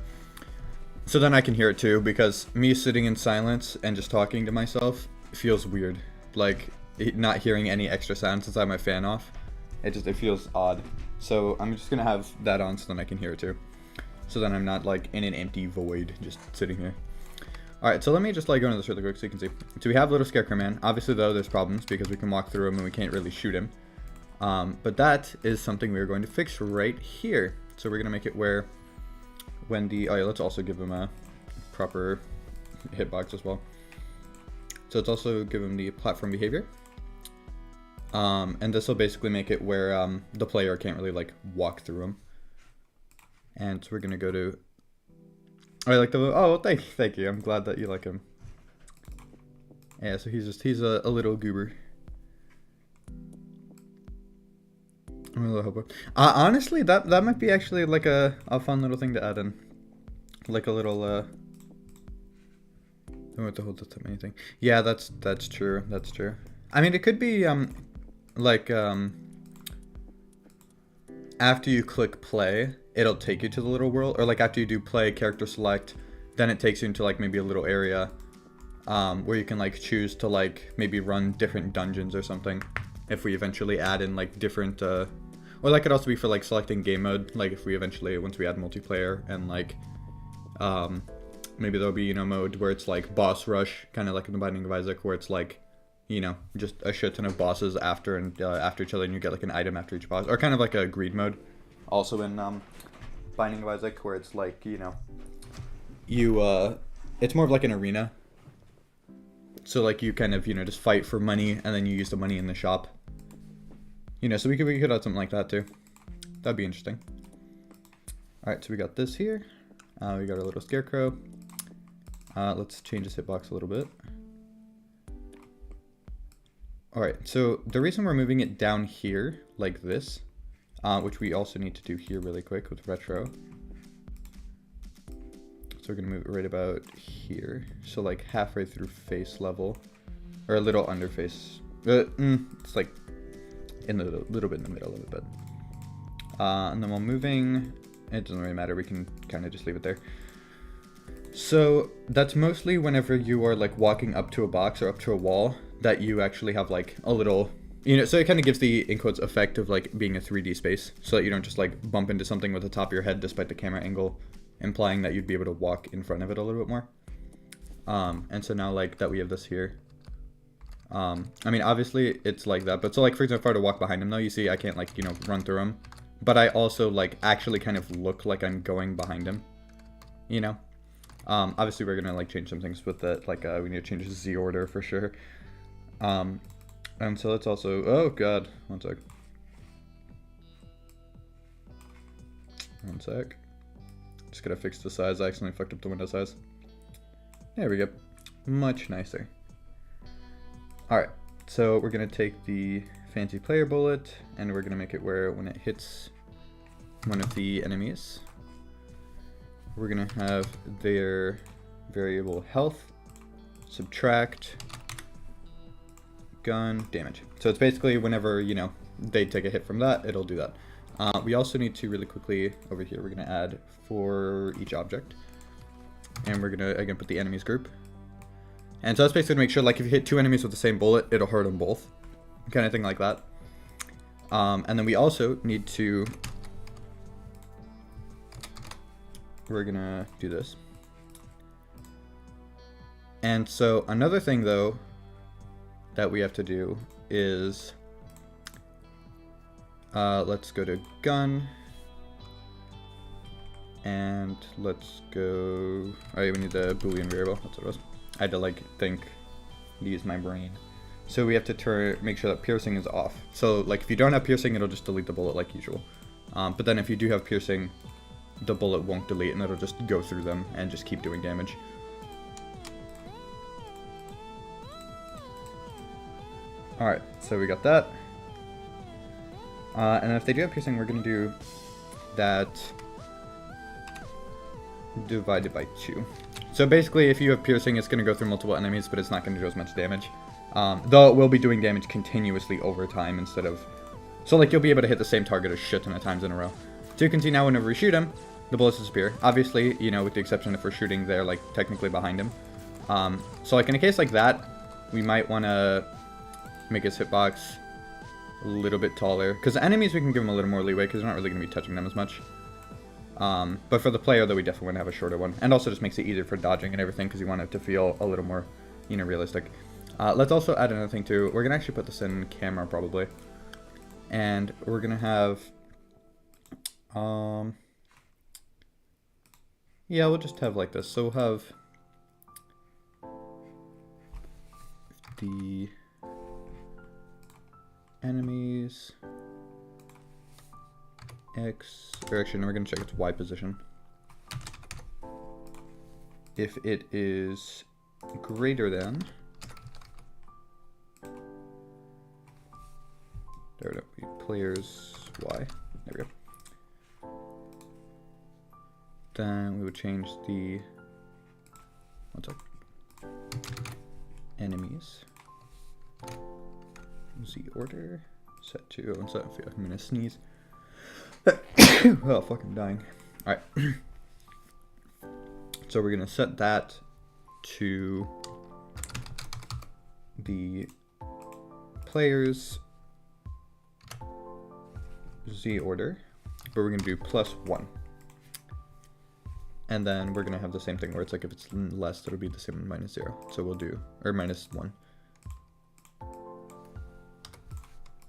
so then I can hear it too, because me sitting in silence and just talking to myself feels weird. Like, not hearing any extra sound since I have my fan off. It feels odd. So I'm just gonna have that on so then I can hear it too. So then I'm not like in an empty void just sitting here. Alright, so let me just like go into this really quick so you can see. So we have Little Scarecrow Man. Obviously though there's problems because we can walk through him and we can't really shoot him. But that is something we're going to fix right here. So we're gonna make it where when the, oh yeah, let's also give him a proper hitbox as well. So let's also give him the platform behavior. And this will basically make it where the player can't really like walk through him. And so we're gonna go to, I like the, oh, thank you, I'm glad that you like him. Yeah, so he's a little goober. I'm a little hobo. Honestly, that might be actually like a fun little thing to add in. Like a little, I don't have to hold this up anything. Yeah, that's true, that's true. I mean, it could be, like, after you click play, it'll take you to the little world, or like after you do play character select, then it takes you into like maybe a little area where you can like choose to like maybe run different dungeons or something if we eventually add in like different or that could also be for like selecting game mode, like if we eventually, once we add multiplayer, and like maybe there'll be, you know, mode where it's like boss rush, kind of like in the Binding of Isaac, where it's like, you know, just a shit ton of bosses after each other, and you get like an item after each boss, or kind of like a greed mode also in Binding of Isaac, where it's like, you know, you it's more of like an arena, so like you kind of, you know, just fight for money and then you use the money in the shop, you know, so we could add something like that too. That'd be interesting. All right, so we got this here, we got our little scarecrow. Let's change this hitbox a little bit. All right, so the reason we're moving it down here like this, which we also need to do here really quick with retro. So we're gonna move it right about here. So like halfway through face level, or a little under face. It's like in the little bit in the middle of it, but. And then while moving, it doesn't really matter. We can kind of just leave it there. So that's mostly whenever you are like walking up to a box or up to a wall that you actually have like a little, you know, so it kind of gives the, in quotes, effect of like being a 3D space, so that you don't just like bump into something with the top of your head despite the camera angle implying that you'd be able to walk in front of it a little bit more. And so now like that we have this here, I mean obviously it's like that, but so like for example if I were to walk behind him though, you see I can't like, you know, run through him, but I also like actually kind of look like I'm going behind him, you know. Obviously we're gonna like change some things with it, like we need to change the Z order for sure. And so let's also, oh god, one sec. Just gotta fix the size. I accidentally fucked up the window size. There we go. Much nicer. Alright, So we're going to take the fancy player bullet, and we're going to make it where when it hits one of the enemies, we're going to have their variable health subtract gun damage. So it's basically whenever, you know, they take a hit from that, it'll do that. We also need to really quickly, over here, we're going to add for each object. And we're going to, again, put the enemies group. And so that's basically to make sure, like, if you hit two enemies with the same bullet, it'll hurt them both. Kind of thing like that. And then we also need to... We're going to do this. And so another thing, though, that we have to do is... let's go to gun. And let's go... Alright, we need the Boolean variable. That's what it was. I had to, like, think, use my brain. So we have to make sure that piercing is off. So, like, if you don't have piercing, it'll just delete the bullet like usual. But then if you do have piercing, the bullet won't delete, and it'll just go through them and just keep doing damage. Alright, so we got that. And if they do have piercing, we're going to do that divided by 2. So basically, if you have piercing, it's going to go through multiple enemies, but it's not going to do as much damage. Though it will be doing damage continuously over time instead of... So, like, you'll be able to hit the same target a shit ton of times in a row. So you can see now whenever we shoot him, the bullets disappear. Obviously, you know, with the exception if we're shooting there, like, technically behind him. So, like, in a case like that, we might want to make his hitbox a little bit taller. Because enemies, we can give them a little more leeway, because we're not really going to be touching them as much. But for the player, though, we definitely want to have a shorter one. And also just makes it easier for dodging and everything, because you want it to feel a little more, you know, realistic. Let's also add another thing, too. We're going to actually put this in camera, probably. And we're going to have... yeah, we'll just have like this. So we'll have... the enemies... X, or actually, no, we're going to check its Y position. If it is greater than, there would be players Y, there we go. Then we would change the, what's up, enemies, Z order, set to, oh, set, I'm going to sneeze. Oh, fucking dying. Alright. So we're going to set that to the player's Z order, but we're going to do +1. And then we're going to have the same thing where it's like if it's less, it'll be the same -0. So we'll do, or -1.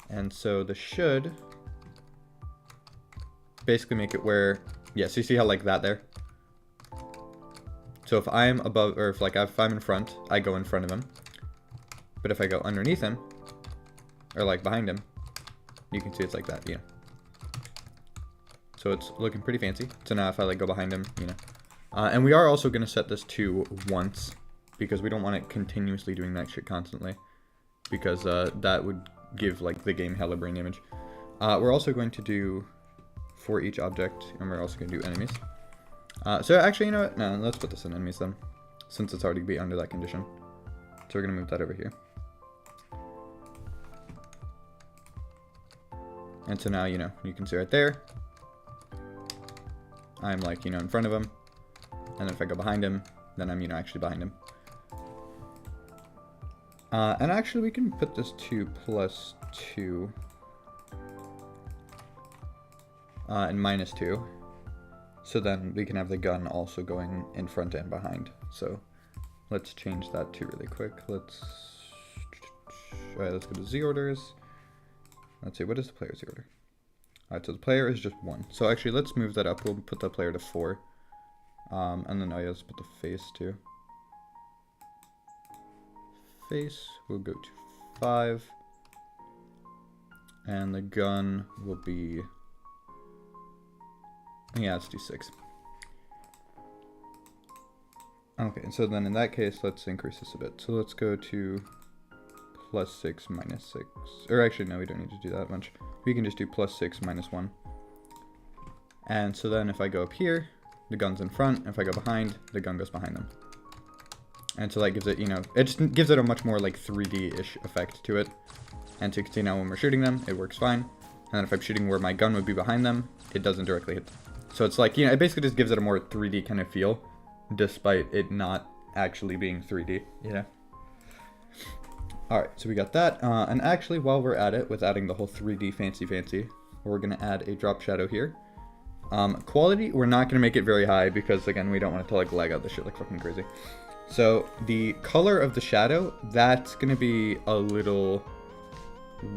And so the should basically make it where, yeah, so you see how like that there? So if I'm above, or if I'm in front, I go in front of him. But if I go underneath him, or like behind him, you can see it's like that, you know. So it's looking pretty fancy. So now if I like go behind him, you know. And we are also going to set this to once, because we don't want it continuously doing that shit constantly. Because that would give like the game hella brain damage. We're also going to do for each object, and we're also going to do enemies. So actually, you know what? No, let's put this in enemies then, since it's already be under that condition. So we're going to move that over here. And so now, you know, you can see right there, I'm like, you know, in front of him. And then if I go behind him, then I'm, you know, actually behind him. And actually, we can put this to +2. And -2. So then we can have the gun also going in front and behind. So let's change that too really quick. Let's go to Z orders. Let's see, what is the player Z order? Alright, so the player is just 1. So actually, let's move that up. We'll put the player to 4. And then, oh yeah, let's put the face too. Face will go to 5. And the gun will be... yeah, let's do 6. Okay, so then in that case, let's increase this a bit. So let's go to +6, -6. Or actually, no, we don't need to do that much. We can just do +6, -1. And so then if I go up here, the gun's in front. If I go behind, the gun goes behind them. And so that gives it, you know, it just gives it a much more like 3D-ish effect to it. And so you can see now when we're shooting them, it works fine. And then if I'm shooting where my gun would be behind them, it doesn't directly hit them. So it's like, you know, it basically just gives it a more 3D kind of feel, despite it not actually being 3D, you know? Alright, so we got that. And actually, while we're at it, with adding the whole 3D fancy, we're going to add a drop shadow here. Quality, we're not going to make it very high because, again, we don't want it to, like, lag out the shit like fucking crazy. So, the color of the shadow, that's going to be a little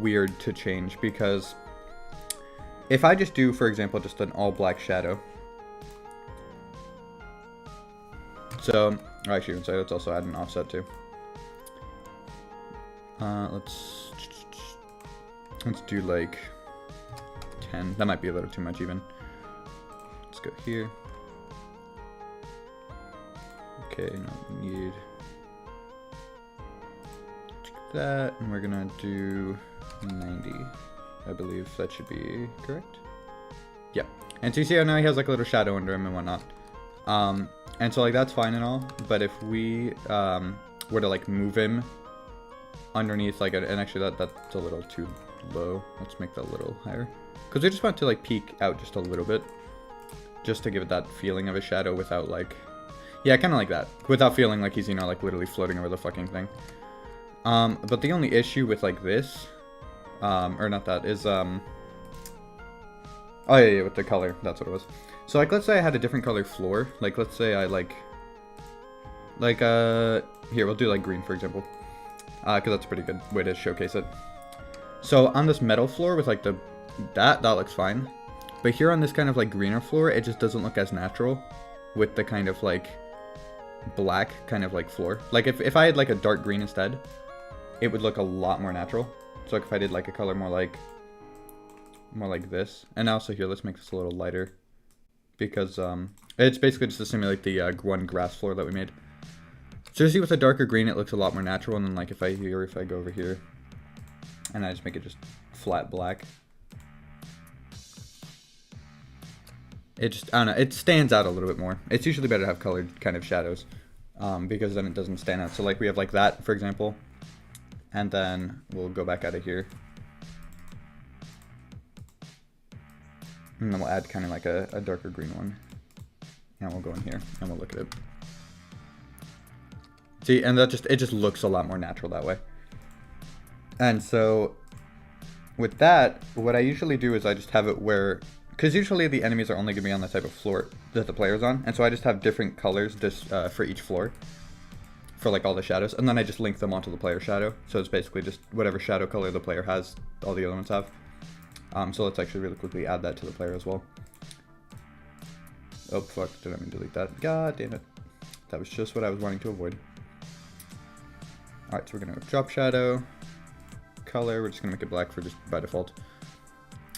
weird to change because if I just do, for example, just an all-black shadow. So, actually, let's also add an offset, too. Let's do, like, 10. That might be a little too much, even. Let's go here. Okay, no, we need that, and we're gonna do 90. I believe that should be correct. Yeah, and so you see how now he has like a little shadow under him and whatnot. And so like that's fine and all, but if we were to like move him underneath like and actually that's a little too low. Let's make that a little higher because we just want to like peek out just a little bit, just to give it that feeling of a shadow without like. Yeah, kind of like that. Without feeling like he's, you know, like literally floating over the fucking thing. But the only issue with like this, or not that, is, oh yeah, with the color. That's what it was. So like, let's say I had a different color floor. Like, let's say I here, we'll do like green, for example. Because that's a pretty good way to showcase it. So on this metal floor with like that looks fine. But here on this kind of like greener floor, it just doesn't look as natural with the kind of like black kind of like floor. Like if I had like a dark green instead, it would look a lot more natural. So like if I did like a color more like this. And also here, let's make this a little lighter because it's basically just to simulate the one grass floor that we made. So you see with the darker green, it looks a lot more natural. And then like if I go over here and I just make it just flat black, it just, I don't know, it stands out a little bit more. It's usually better to have colored kind of shadows, because then it doesn't stand out. So like we have like that, for example, and then we'll go back out of here. And then we'll add kind of like a darker green one. And we'll go in here and we'll look at it. See, and it just looks a lot more natural that way. And so with that, what I usually do is I just have it where, because usually the enemies are only going to be on the type of floor that the player's on. And so I just have different colors just for each floor. For like all the shadows. And then I just link them onto the player shadow. So it's basically just whatever shadow color the player has, all the other ones have. So let's actually really quickly add that to the player as well. Oh fuck, did I mean delete that? God damn it. That was just what I was wanting to avoid. Alright, so we're going to go drop shadow. Color, we're just going to make it black for just by default.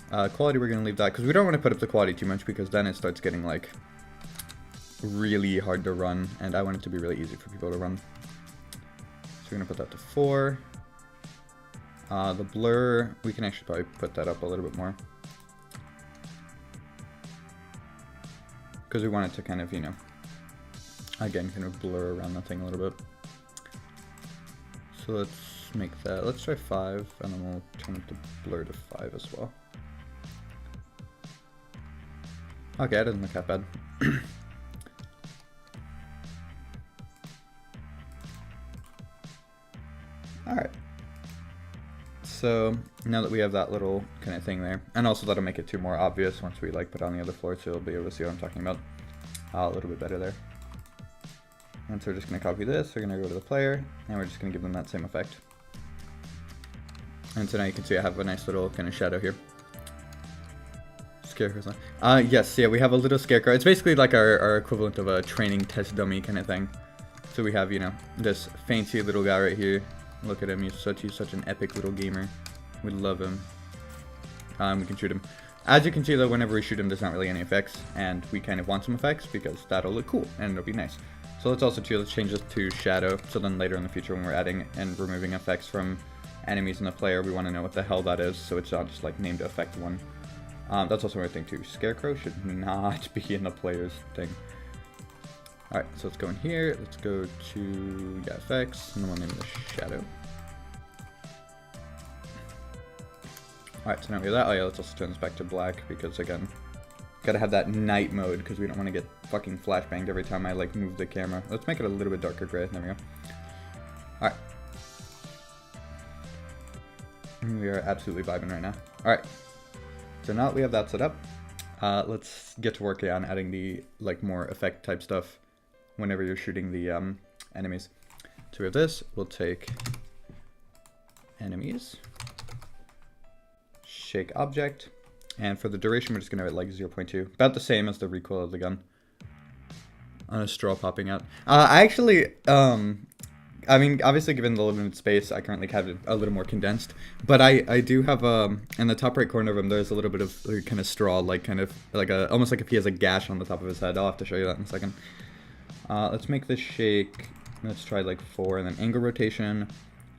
Quality, we're going to leave that because we don't want to put up the quality too much because then it starts getting like really hard to run and I want it to be really easy for people to run. So we're going to put that to 4. The blur, we can actually probably put that up a little bit more. Because we want it to kind of, you know, again, kind of blur around the thing a little bit. So let's make that, let's try 5, and then we'll turn up the blur to 5 as well. Okay, that doesn't look that bad. Alright. So now that we have that little kind of thing there, and also that'll make it too more obvious once we like put on the other floor, so you'll be able to see what I'm talking about a little bit better there. And so we're just going to copy this, we're going to go to the player, and we're just going to give them that same effect. And so now you can see I have a nice little kind of shadow here. Scarecrow's on. Yes, yeah, we have a little scarecrow. It's basically like our equivalent of a training test dummy kind of thing. So we have, you know, this fancy little guy right here. Look at him, he's such an epic little gamer. We love him. We can shoot him. As you can see though, whenever we shoot him, there's not really any effects, and we kind of want some effects because that'll look cool and it'll be nice. So let's also let's change this to shadow, so then later in the future when we're adding and removing effects from enemies in the player, we want to know what the hell that is, so it's not just like named effect 1. That's also another thing too. Scarecrow should not be in the player's thing. Alright, so let's go in here. Let's go to effects, and then we'll name it Shadow. Alright, so now we have that. Oh yeah, let's also turn this back to black, because again, gotta have that night mode, because we don't want to get fucking flashbanged every time I like move the camera. Let's make it a little bit darker gray. There we go. Alright. We are absolutely vibing right now. Alright. So now that we have that set up, let's get to work on adding the like more effect type stuff whenever you're shooting the enemies. So we have this. We'll take enemies, shake object, and for the duration we're just gonna have it like 0.2, about the same as the recoil of the gun. On a straw popping out. I actually, I mean, obviously given the limited space, I currently have it a little more condensed, but I do have, in the top right corner of him, there's a little bit of kind of straw, like kind of like a, almost like if he has a gash on the top of his head. I'll have to show you that in a second. Let's make this shake, let's try like 4, and then angle rotation.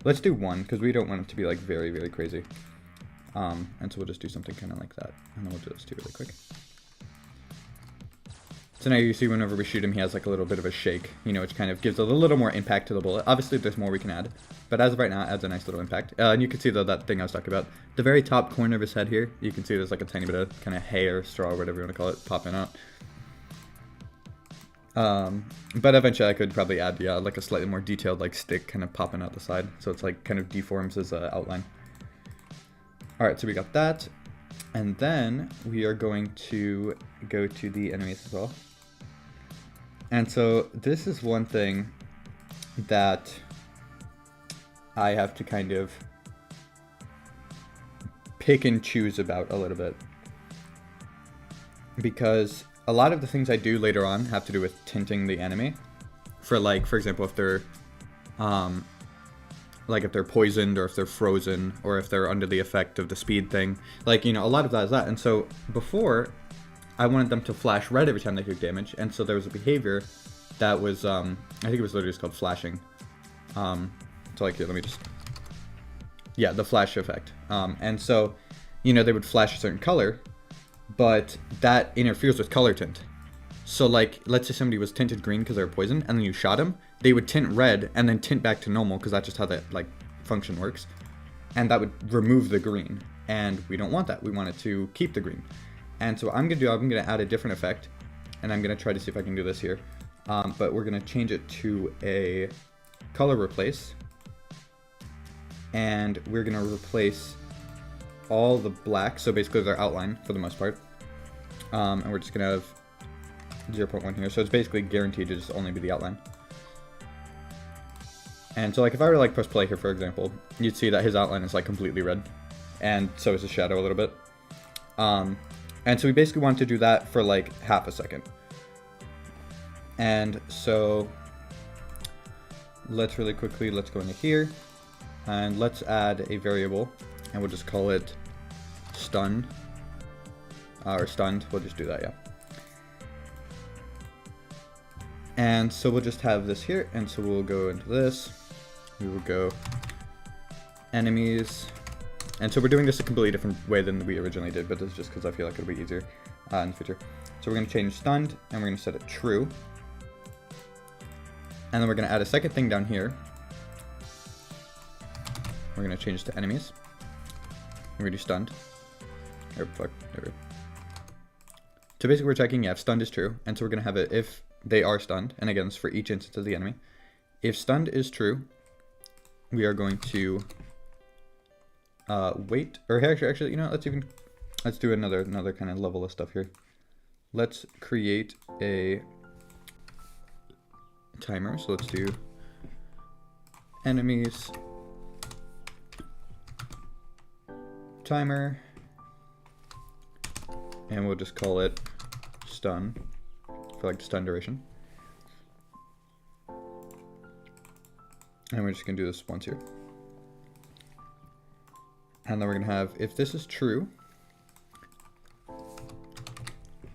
Let's do 1, because we don't want it to be like very, very crazy. And so we'll just do something kind of like that, and then we'll do this too really quick. So now you see whenever we shoot him, he has like a little bit of a shake, you know, which kind of gives a little more impact to the bullet. Obviously, there's more we can add, but as of right now, it adds a nice little impact. And you can see, though, that thing I was talking about. The very top corner of his head here, you can see there's like a tiny bit of kind of hair, straw, whatever you want to call it, popping out. But eventually I could probably add, yeah, like a slightly more detailed like stick kind of popping out the side. So it's like kind of deforms his outline. Alright, so we got that. And then we are going to go to the enemies as well. And so this is one thing that I have to kind of pick and choose about a little bit. Because a lot of the things I do later on have to do with tinting the enemy. For like, for example, if they're like if they're poisoned, or if they're frozen, or if they're under the effect of the speed thing. Like, you know, a lot of that is that. And so before, I wanted them to flash red every time they took damage, and so there was a behavior that was, I think it was literally just called flashing. So like, here, let me just, yeah, the flash effect. And so, you know, they would flash a certain color, but that interferes with color tint. So like, let's say somebody was tinted green because they were poisoned, and then you shot him, they would tint red and then tint back to normal, because that's just how that like function works. And that would remove the green, and we don't want that. We want it to keep the green. And so I'm gonna add a different effect, and I'm gonna try to see if I can do this here. But we're gonna change it to a color replace, and we're gonna replace all the black, so basically their outline for the most part. And we're just gonna have 0.1 here, so it's basically guaranteed to just only be the outline. And so like if I were to like press play here, for example, you'd see that his outline is like completely red, and so is his shadow a little bit. And so we basically want to do that for like half a second. And so let's really quickly, let's go into here, and let's add a variable, and we'll just call it stun, or stunned. We'll just do that, yeah. And so we'll just have this here, and so we'll go into this. We will go enemies. And so we're doing this a completely different way than we originally did, but it's just because I feel like it'll be easier in the future. So we're going to change stunned, and we're going to set it true. And then we're going to add a second thing down here. We're going to change it to enemies. We're going to do stunned. Or fuck, there we go. So basically we're checking, yeah, if stunned is true. And so we're going to have it if they are stunned. And again, it's for each instance of the enemy. If stunned is true, we are going to wait, or actually, you know, let's do another kind of level of stuff here. Let's create a timer. So let's do enemies timer, and we'll just call it stun for like the stun duration. And we're just gonna do this once here. And then we're gonna have, if this is true,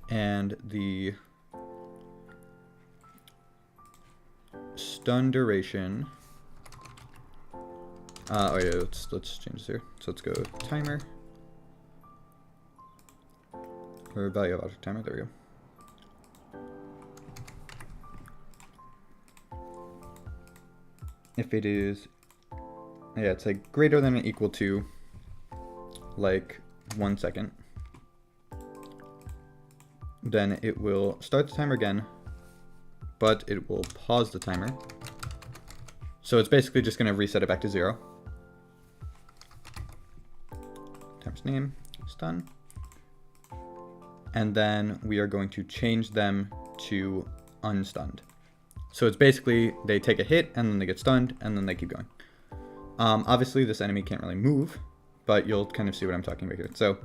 and the stun duration Oh yeah, let's change this here. So let's go timer. Or value of object timer, there we go. If it is, yeah, it's like greater than or equal to like 1 second, then it will start the timer again, but it will pause the timer. So it's basically just gonna reset it back to 0. Timer's name, stun. And then we are going to change them to unstunned. So it's basically they take a hit and then they get stunned and then they keep going. Obviously this enemy can't really move, but you'll kind of see what I'm talking about here. So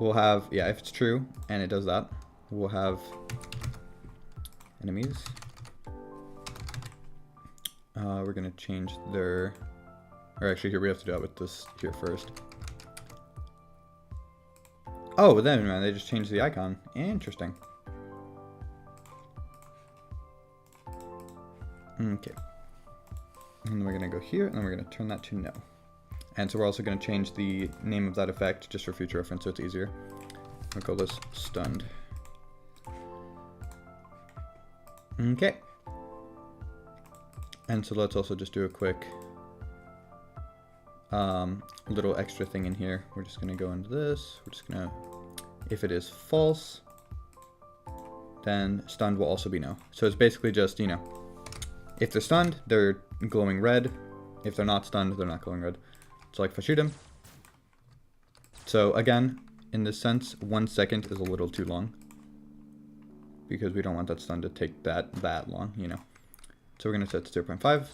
we'll have, yeah, if it's true and it does that, we'll have enemies. We're gonna change their, or actually here we have to do it with this here first. Oh, but then they just changed the icon. Interesting. Okay. And then we're gonna go here, and then we're gonna turn that to no. And so we're also gonna change the name of that effect just for future reference, so it's easier. I'll call this stunned. Okay. And so let's also just do a quick little extra thing in here. We're just gonna go into this. We're just gonna, if it is false, then stunned will also be no. So it's basically just, you know, if they're stunned, they're glowing red. If they're not stunned, they're not glowing red. So like if I shoot him. So again, in this sense, 1 second is a little too long, because we don't want that stun to take that long, you know. So we're gonna set to 0.5.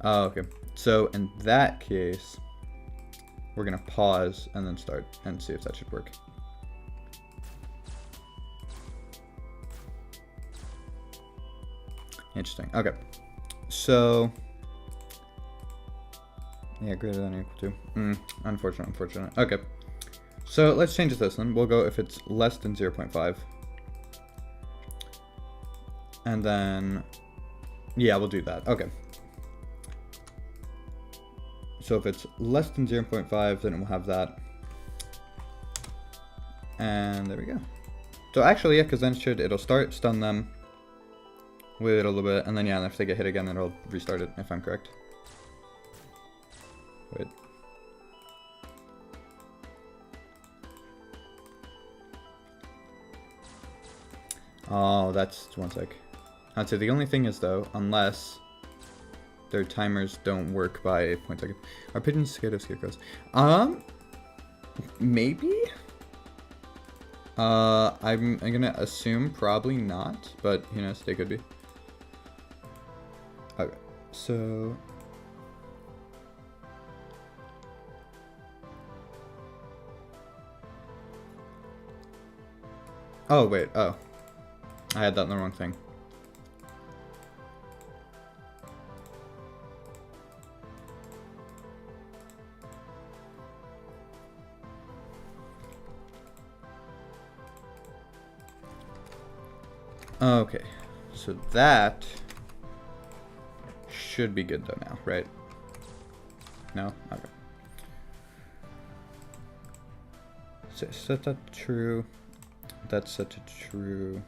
Okay, so in that case, we're gonna pause and then start and see if that should work. Interesting. Okay, so yeah, greater than or equal to. Unfortunate. Okay, so let's change this then. We'll go if it's less than 0.5. And then, yeah, we'll do that. Okay. So if it's less than 0.5, then we'll have that. And there we go. So actually, yeah, because then it'll start, stun them, wait a little bit, and then yeah, if they get hit again, then it'll restart it, if I'm correct. Wait. Oh, that's 1 sec. I'd say the only thing is though, unless their timers don't work by 0.2 second. Are pigeons scared of scarecrows? Maybe? I'm gonna assume probably not, but who knows, they could be. Okay, so oh wait, oh, I had that in the wrong thing. Okay, so that should be good though now, right? No? Okay. So set that true. That's set to true.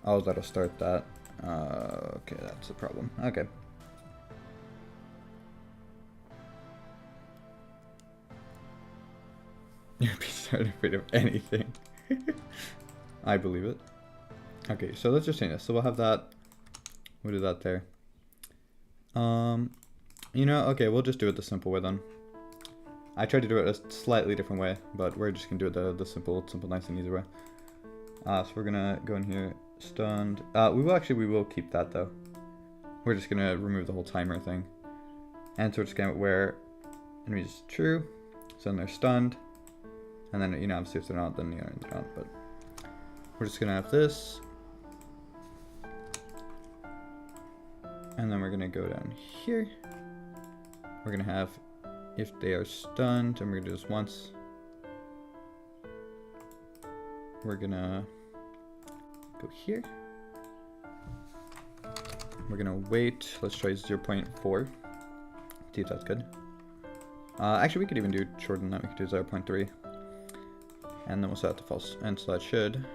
Oh, that'll start that. Okay, that's the problem. Okay. You'd be starting afraid of anything. I believe it. Okay, so let's just change this. So we'll have that. We'll do that there. You know, okay, we'll just do it the simple way then. I tried to do it a slightly different way, but we're just gonna do it the simple, nice and easy way. So we're gonna go in here, stunned. We will keep that though. We're just gonna remove the whole timer thing. And so we're just gonna where enemies is true, so then they're stunned. And then, you know, obviously if they're not, then, you know, they're not, but we're just gonna have this. And then we're gonna go down here. We're gonna have if they are stunned, and we're gonna do this once. We're gonna go here. We're gonna wait. Let's try 0.4. See if that's good. Actually, we could even do shorter than that. We could do 0.3. And then we'll set it to false. And so that should...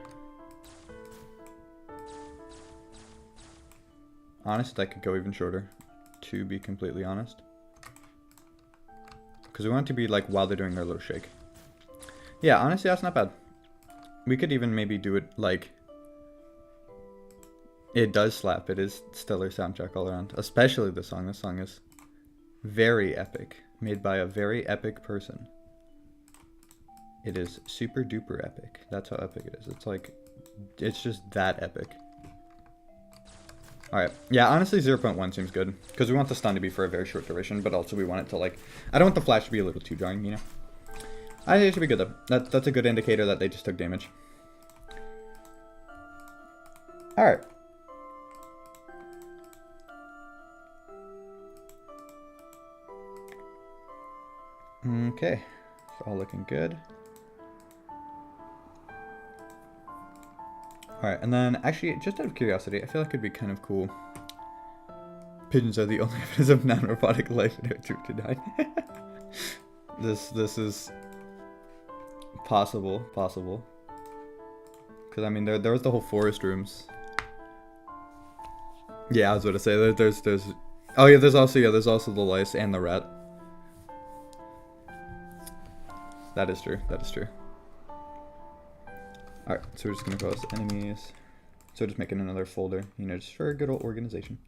Honestly, that could go even shorter, to be completely honest. Because we want it to be like while they're doing their little shake. Yeah, honestly, that's not bad. We could even maybe do it like... It does slap. It is stellar soundtrack all around. Especially this song. This song is very epic. Made by a very epic person. It is super duper epic. That's how epic it is. It's like... It's just that epic. Alright. Yeah, honestly 0.1 seems good. Because we want the stun to be for a very short duration. But also we want it to like... I don't want the flash to be a little too jarring, you know? I think it should be good though. That's a good indicator that they just took damage. Alright. Okay, it's all looking good. Alright, and then actually, just out of curiosity, I feel like it'd be kind of cool. Pigeons are the only evidence of non-robotic life in Earth 229. This is possible. Because I mean, there was the whole forest rooms. Yeah, I was about to say there's oh yeah, there's also the lice and the rat. That is true. Alright, so we're just gonna call this enemies. So just making another folder, you know, just for a good old organization.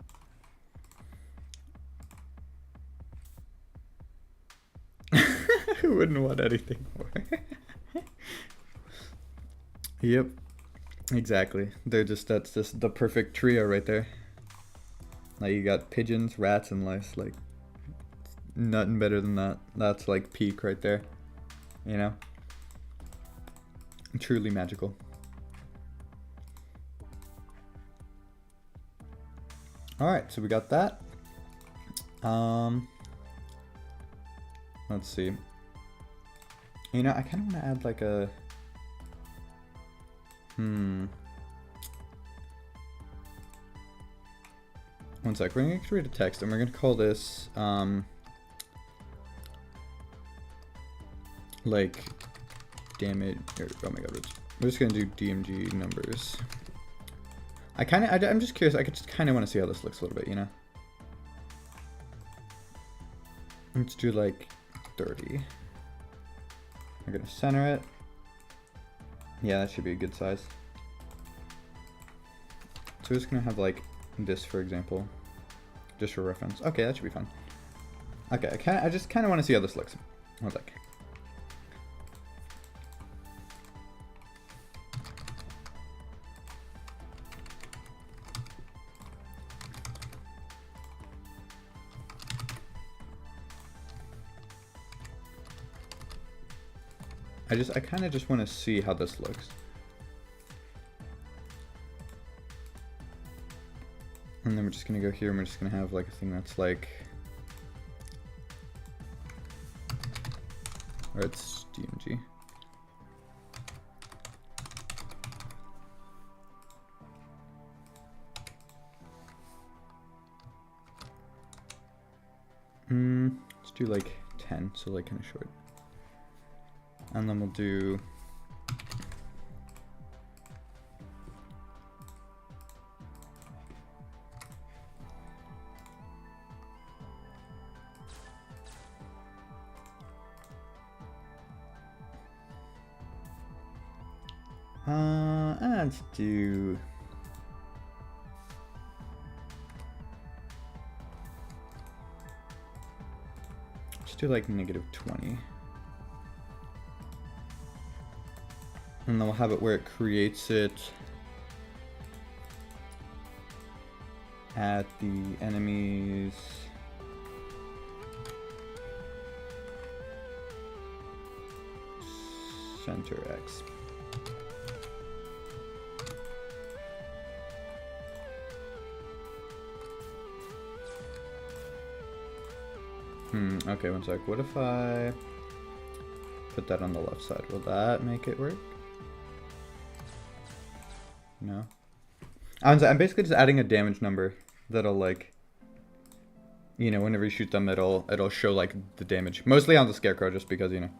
Who wouldn't want anything more? Yep. Exactly. That's just the perfect trio right there. Like you got pigeons, rats, and lice. Like nothing better than that. That's like peak right there. You know? Truly magical. Alright, so we got that. Let's see. You know, I kind of want to add like a... One sec, we're going to create a text and we're going to call this, like, damage, or, oh my god, we're just going to do DMG numbers. I'm just curious, I just kind of want to see how this looks a little bit, you know? Let's do like 30. We're going to center it. Yeah, that should be a good size. So we're just going to have like this, for example, just for reference. Okay, that should be fun. Okay, I just kind of want to see how this looks. One sec. I kind of just want to see how this looks. And then we're just going to go here and we're just going to have like a thing that's like, or it's DMG. Let's do like 10, so like kind of short. And then we'll do let's do like -20. And then we'll have it where it creates it at the enemy's center X. Okay, one sec. What if I put that on the left side? Will that make it work? No? I'm basically just adding a damage number that'll like, you know, whenever you shoot them, it'll show like the damage. Mostly on the Scarecrow, just because, you know.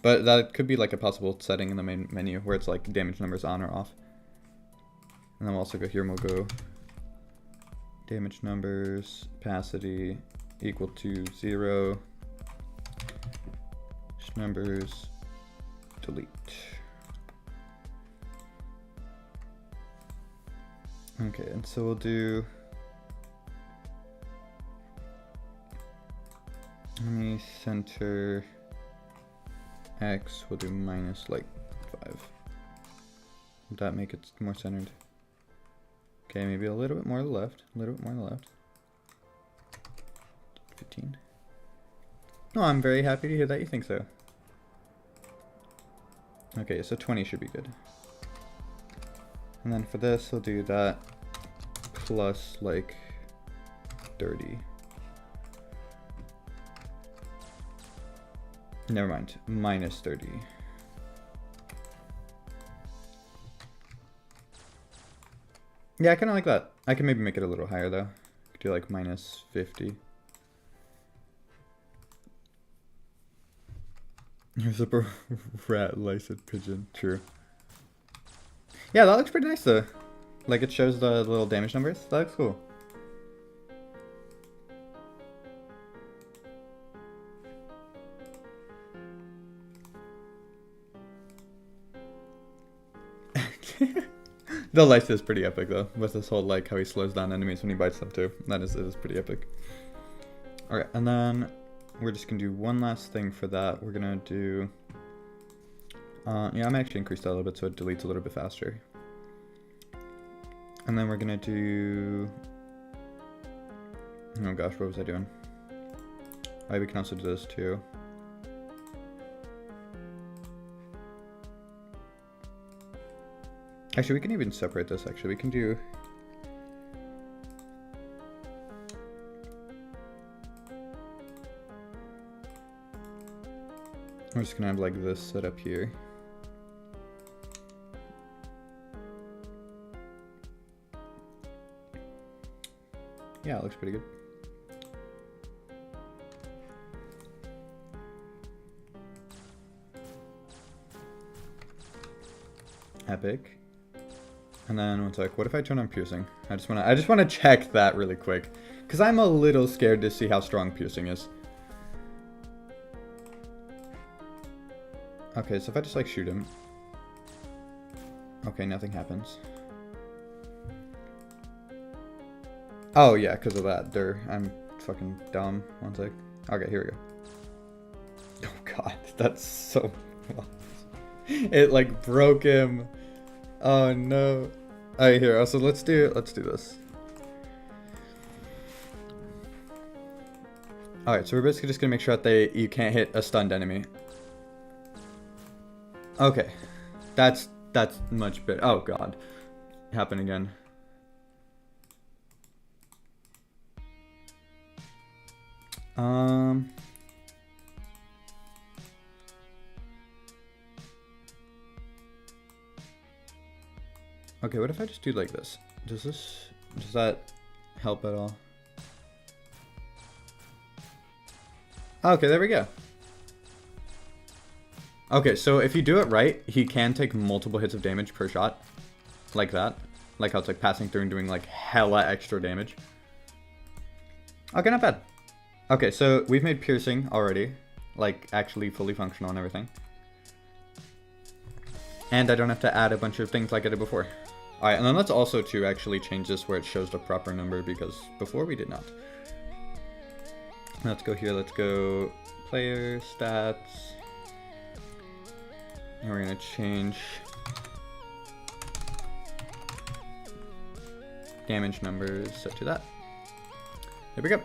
But that could be like a possible setting in the main menu where it's like damage numbers on or off. And then we'll also go here and we'll go damage numbers, opacity equal to 0. Numbers, delete. Okay, and so we'll do, let me center X, we'll do minus like 5. Would that make it more centered? Okay, maybe a little bit more to the left, a little bit more to the left. 15. No, I'm very happy to hear that you think so. Okay, so 20 should be good. And then for this, we'll do that plus like 30. Never mind, minus 30. Yeah, I kind of like that. I can maybe make it a little higher though. Could do like minus 50. Here's a rat, licensed pigeon. True. Yeah, that looks pretty nice though. Like it shows the little damage numbers. That looks cool. The light is pretty epic though, with this whole like how he slows down enemies when he bites them too. It is pretty epic. Alright, and then we're just gonna do one last thing for that. We're gonna do, yeah, I'm actually increase that a little bit so it deletes a little bit faster. And then we're gonna do, oh gosh, what was I doing? Oh, we can also do this too. Actually, we can even separate this, actually. We can do... I'm just gonna have like this set up here. Yeah, it looks pretty good. Epic. And then one sec, what if I turn on piercing? I just wanna check that really quick. Cause I'm a little scared to see how strong piercing is. Okay, so if I just like shoot him. Okay, nothing happens. Oh yeah, cause of that. I'm fucking dumb. One sec. Okay, here we go. Oh god, that's so it like broke him. Oh no. Alright, here, so let's do this. Alright, so we're basically just gonna make sure that you can't hit a stunned enemy. Okay. That's much better. Oh god. Happen again. Okay, what if I just do like this? Does that help at all? Okay, there we go. Okay, so if you do it right, he can take multiple hits of damage per shot. Like that. Like how it's like passing through and doing like hella extra damage. Okay, not bad. Okay, so we've made piercing already. Like actually fully functional and everything. And I don't have to add a bunch of things like I did before. Alright, and then let's also to actually change this where it shows the proper number because before we did not. Let's go here, let's go player stats. And we're gonna change damage numbers set to that. There we go.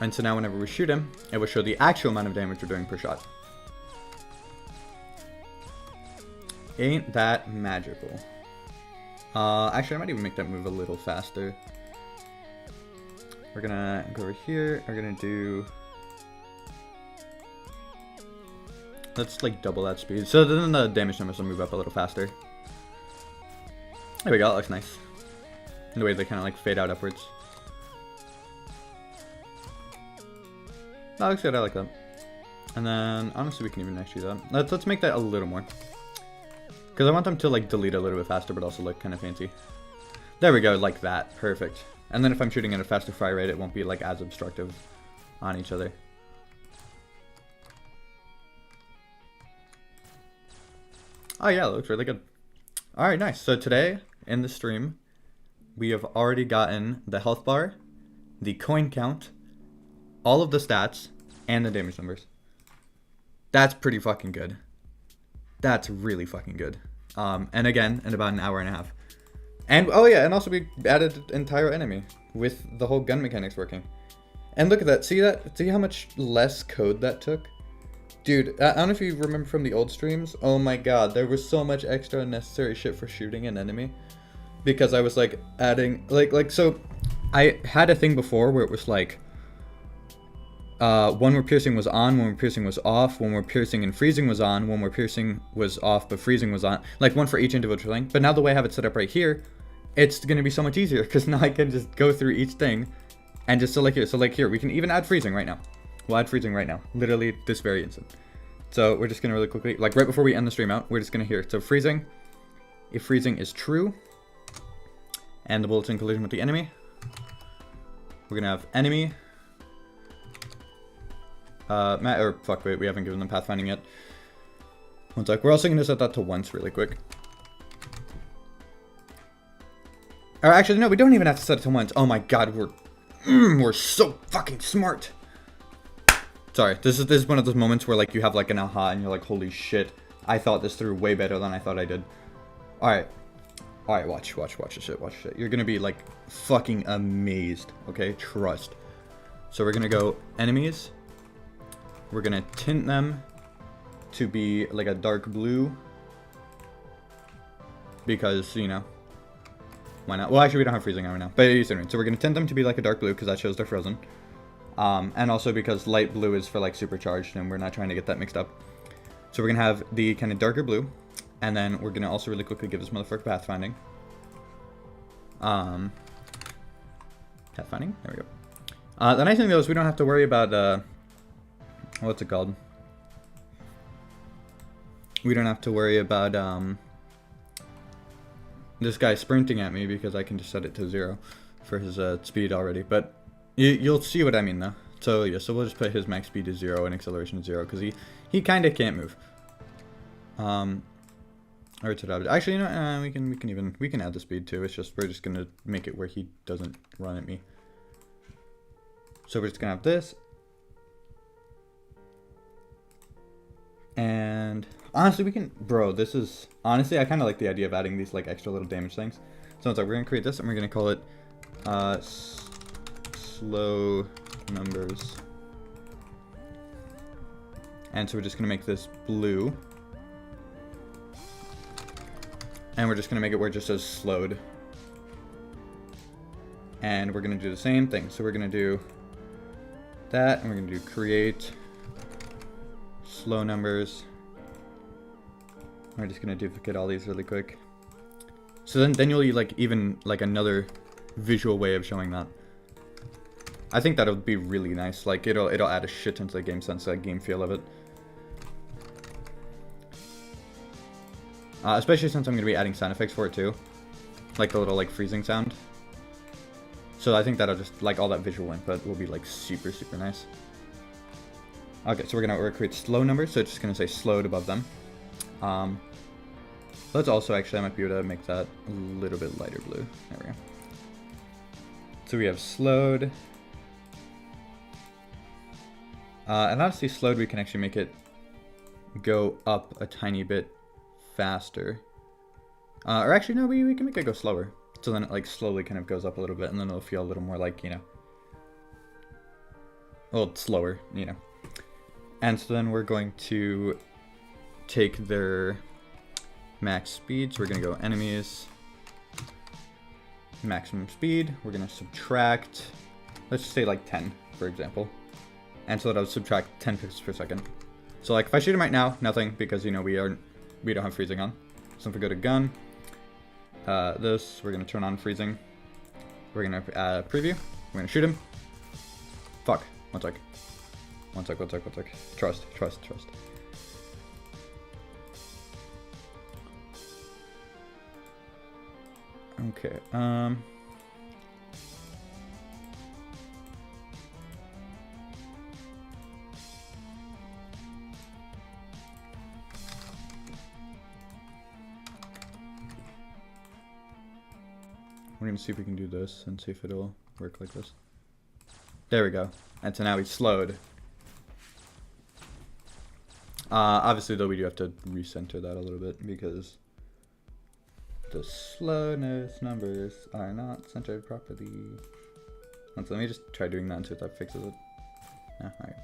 And so now whenever we shoot him, it will show the actual amount of damage we're doing per shot. Ain't that magical? Actually, I might even make that move a little faster. We're gonna go over here. We're gonna do... Let's like double that speed. So then the damage numbers will move up a little faster. There we go, that looks nice. The way they kind of like fade out upwards. That looks good, I like that. And then, honestly, we can even actually do that. Let's make that a little more. Because I want them to like delete a little bit faster, but also look kind of fancy. There we go, like that, perfect. And then if I'm shooting at a faster fire rate, it won't be like as obstructive on each other. Oh yeah, it looks really good. Alright, nice. So today, in the stream, we have already gotten the health bar, the coin count, all of the stats, and the damage numbers. That's pretty fucking good. That's really fucking good. And again, in about an hour and a half. And, oh yeah, and also we added entire enemy with the whole gun mechanics working. And look at that. See that? See how much less code that took? Dude, I don't know if you remember from the old streams. Oh my god, there was so much extra unnecessary shit for shooting an enemy. Because I was like adding, so I had a thing before where it was like, one where piercing was on, one where piercing was off, one where piercing and freezing was on, one where piercing was off but freezing was on. Like one for each individual thing. But now the way I have it set up right here, it's going to be so much easier because now I can just go through each thing and just select here. So like here, we can even add freezing right now. We'll add freezing right now. Literally this very instant. So we're just going to really quickly, like right before we end the stream out, we're just going to hear. So freezing, if freezing is true, and the bullet's in collision with the enemy, we're going to have enemy. Wait, we haven't given them pathfinding yet. One sec. We're also going to set that to once really quick. Or actually, no, we don't even have to set it to once. Oh my god, we're so fucking smart. Sorry, this is one of those moments where like you have like an aha and you're like, holy shit, I thought this through way better than I thought I did. Alright, watch this shit, watch shit. You're gonna be like fucking amazed, okay? Trust. So we're gonna go enemies. We're gonna tint them to be like a dark blue. Because, you know, why not? Well, actually, we don't have freezing on right now. But so we're gonna tint them to be like a dark blue because that shows they're frozen. And also because light blue is for like supercharged and we're not trying to get that mixed up. So we're gonna have the kind of darker blue. And then we're gonna also really quickly give this motherfucker pathfinding. Pathfinding, there we go. The nice thing though is we don't have to worry about, what's it called? We don't have to worry about, this guy sprinting at me because I can just set it to 0 for his, speed already. But you'll see what I mean though. So yeah, so we'll just put his max speed to 0 and acceleration to 0 because he kind of can't move. Or it's actually, you know, we can add the speed too. It's just we're just gonna make it where he doesn't run at me. So we're just gonna have this. And honestly, we can, bro. This is honestly, I kind of like the idea of adding these like extra little damage things. So it's like we're gonna create this and we're gonna call it slow numbers. And so we're just gonna make this blue. And we're just gonna make it where it just says slowed. And we're gonna do the same thing. So we're gonna do that, and we're gonna do create slow numbers. We're just gonna duplicate all these really quick. So then you'll like even like another visual way of showing that. I think that'll be really nice. Like it'll add a shit into the game sense, like game feel of it. Especially since I'm gonna be adding sound effects for it too, like the little like freezing sound. So I think that'll just like all that visual input will be like super nice. Okay, so we're gonna create slow numbers, so it's just gonna say slowed above them. Let's also actually, I might be able to make that a little bit lighter blue. There we go. So we have slowed. And honestly, slowed, we can actually make it go up a tiny bit faster. Or actually, no, we can make it go slower. So then it like slowly kind of goes up a little bit, and then it'll feel a little more like, you know, well, slower, you know. And so then we're going to take their max speed. So we're going to go enemies, maximum speed. We're going to subtract, let's just say like 10, for example. And so that'll subtract 10 pixels per second. So like if I shoot him right now, nothing, because, you know, we don't have freezing on. So if we go to gun, this. We're gonna turn on freezing. We're gonna add preview. We're gonna shoot him. Fuck. One sec. One sec. Trust. Okay. We're gonna see if we can do this and see if it'll work like this. There we go. And so now he's slowed. Obviously though we do have to recenter that a little bit because the slowness numbers are not centered properly. So let me just try doing that and see if that fixes it. Yeah, alright.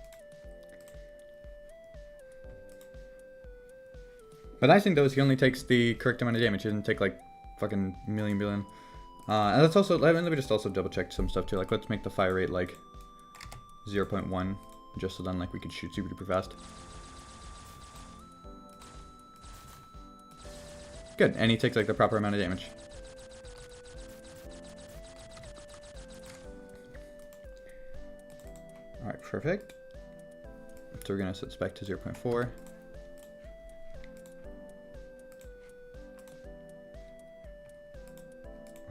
But I think though is he only takes the correct amount of damage. He doesn't take like fucking million billion. And that's also, let me just also double check some stuff too. Like let's make the fire rate like 0.1 just so then like we could shoot super duper fast. Good, and he takes like the proper amount of damage. Alright, perfect. So we're gonna set this back to 0.4.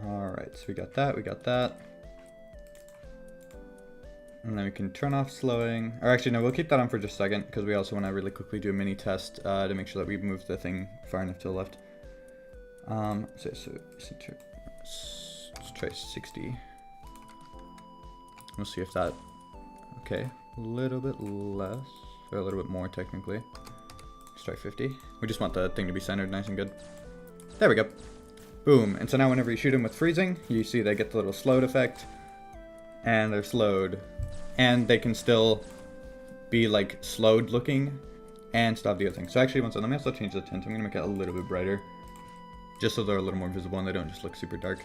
Alright, so we got that. And then we can turn off slowing. Or actually, no, we'll keep that on for just a second because we also want to really quickly do a mini test to make sure that we move the thing far enough to the left. So let's try 60. We'll see if that, okay, a little bit less, or a little bit more technically. Let's try 50. We just want the thing to be centered nice and good. There we go. Boom. And so now whenever you shoot them with freezing, you see they get the little slowed effect. And they're slowed. And they can still be like slowed looking and stop the other thing. So actually, let me also change the tint. I'm going to make it a little bit brighter. Just so they're a little more visible and they don't just look super dark.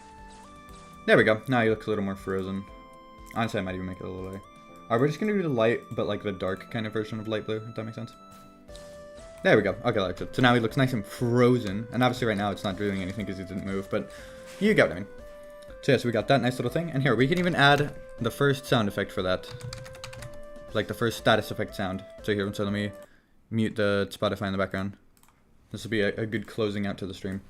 There we go. Now he looks a little more frozen. Honestly, I might even make it a little lighter. Alright, we're just going to do the light, but like the dark kind of version of light blue, if that makes sense. There we go. Okay, that's it. So now he looks nice and frozen. And obviously right now it's not doing anything because he didn't move, but you get what I mean. So yeah, so we got that nice little thing. And here, we can even add the first sound effect for that. Like the first status effect sound. So here, so let me mute the Spotify in the background. This will be a good closing out to the stream.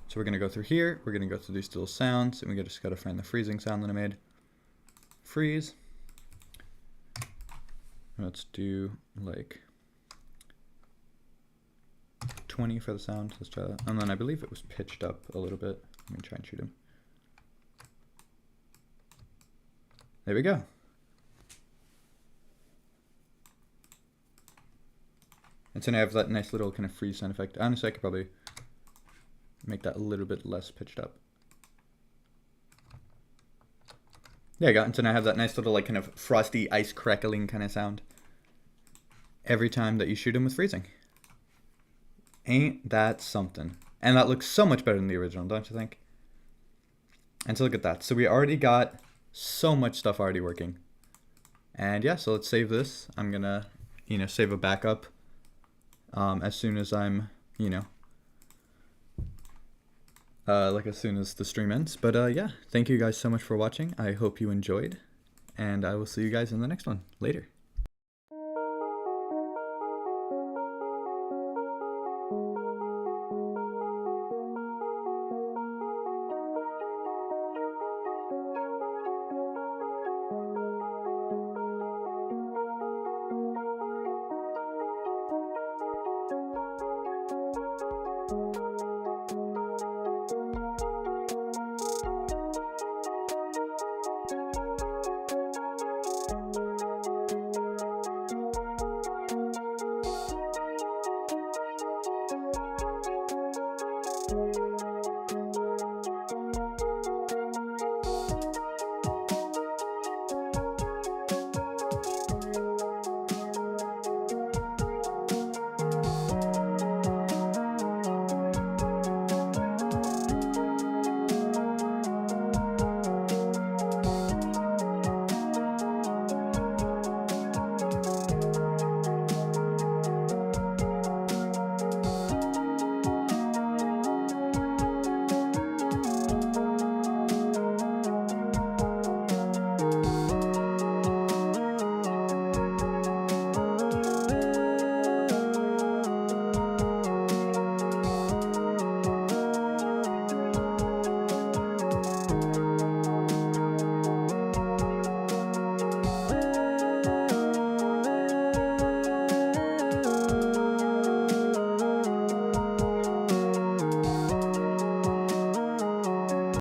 So we're going to go through here. We're going to go through these little sounds. And we just got to find the freezing sound that I made. Freeze. Let's do like 20 for the sound. Let's try that. And then I believe it was pitched up a little bit. Let me try and shoot him. There we go. And so now I have that nice little kind of freeze sound effect. Honestly, I could probably make that a little bit less pitched up. There you go. And so now I have that nice little like kind of frosty ice crackling kind of sound every time that you shoot him with freezing. Ain't that something? And that looks so much better than the original, don't you think? And so look at that. So we already got so much stuff already working. And yeah, so let's save this. I'm gonna, save a backup as soon as I'm, as soon as the stream ends. But yeah, thank you guys so much for watching. I hope you enjoyed, and I will see you guys in the next one. Later.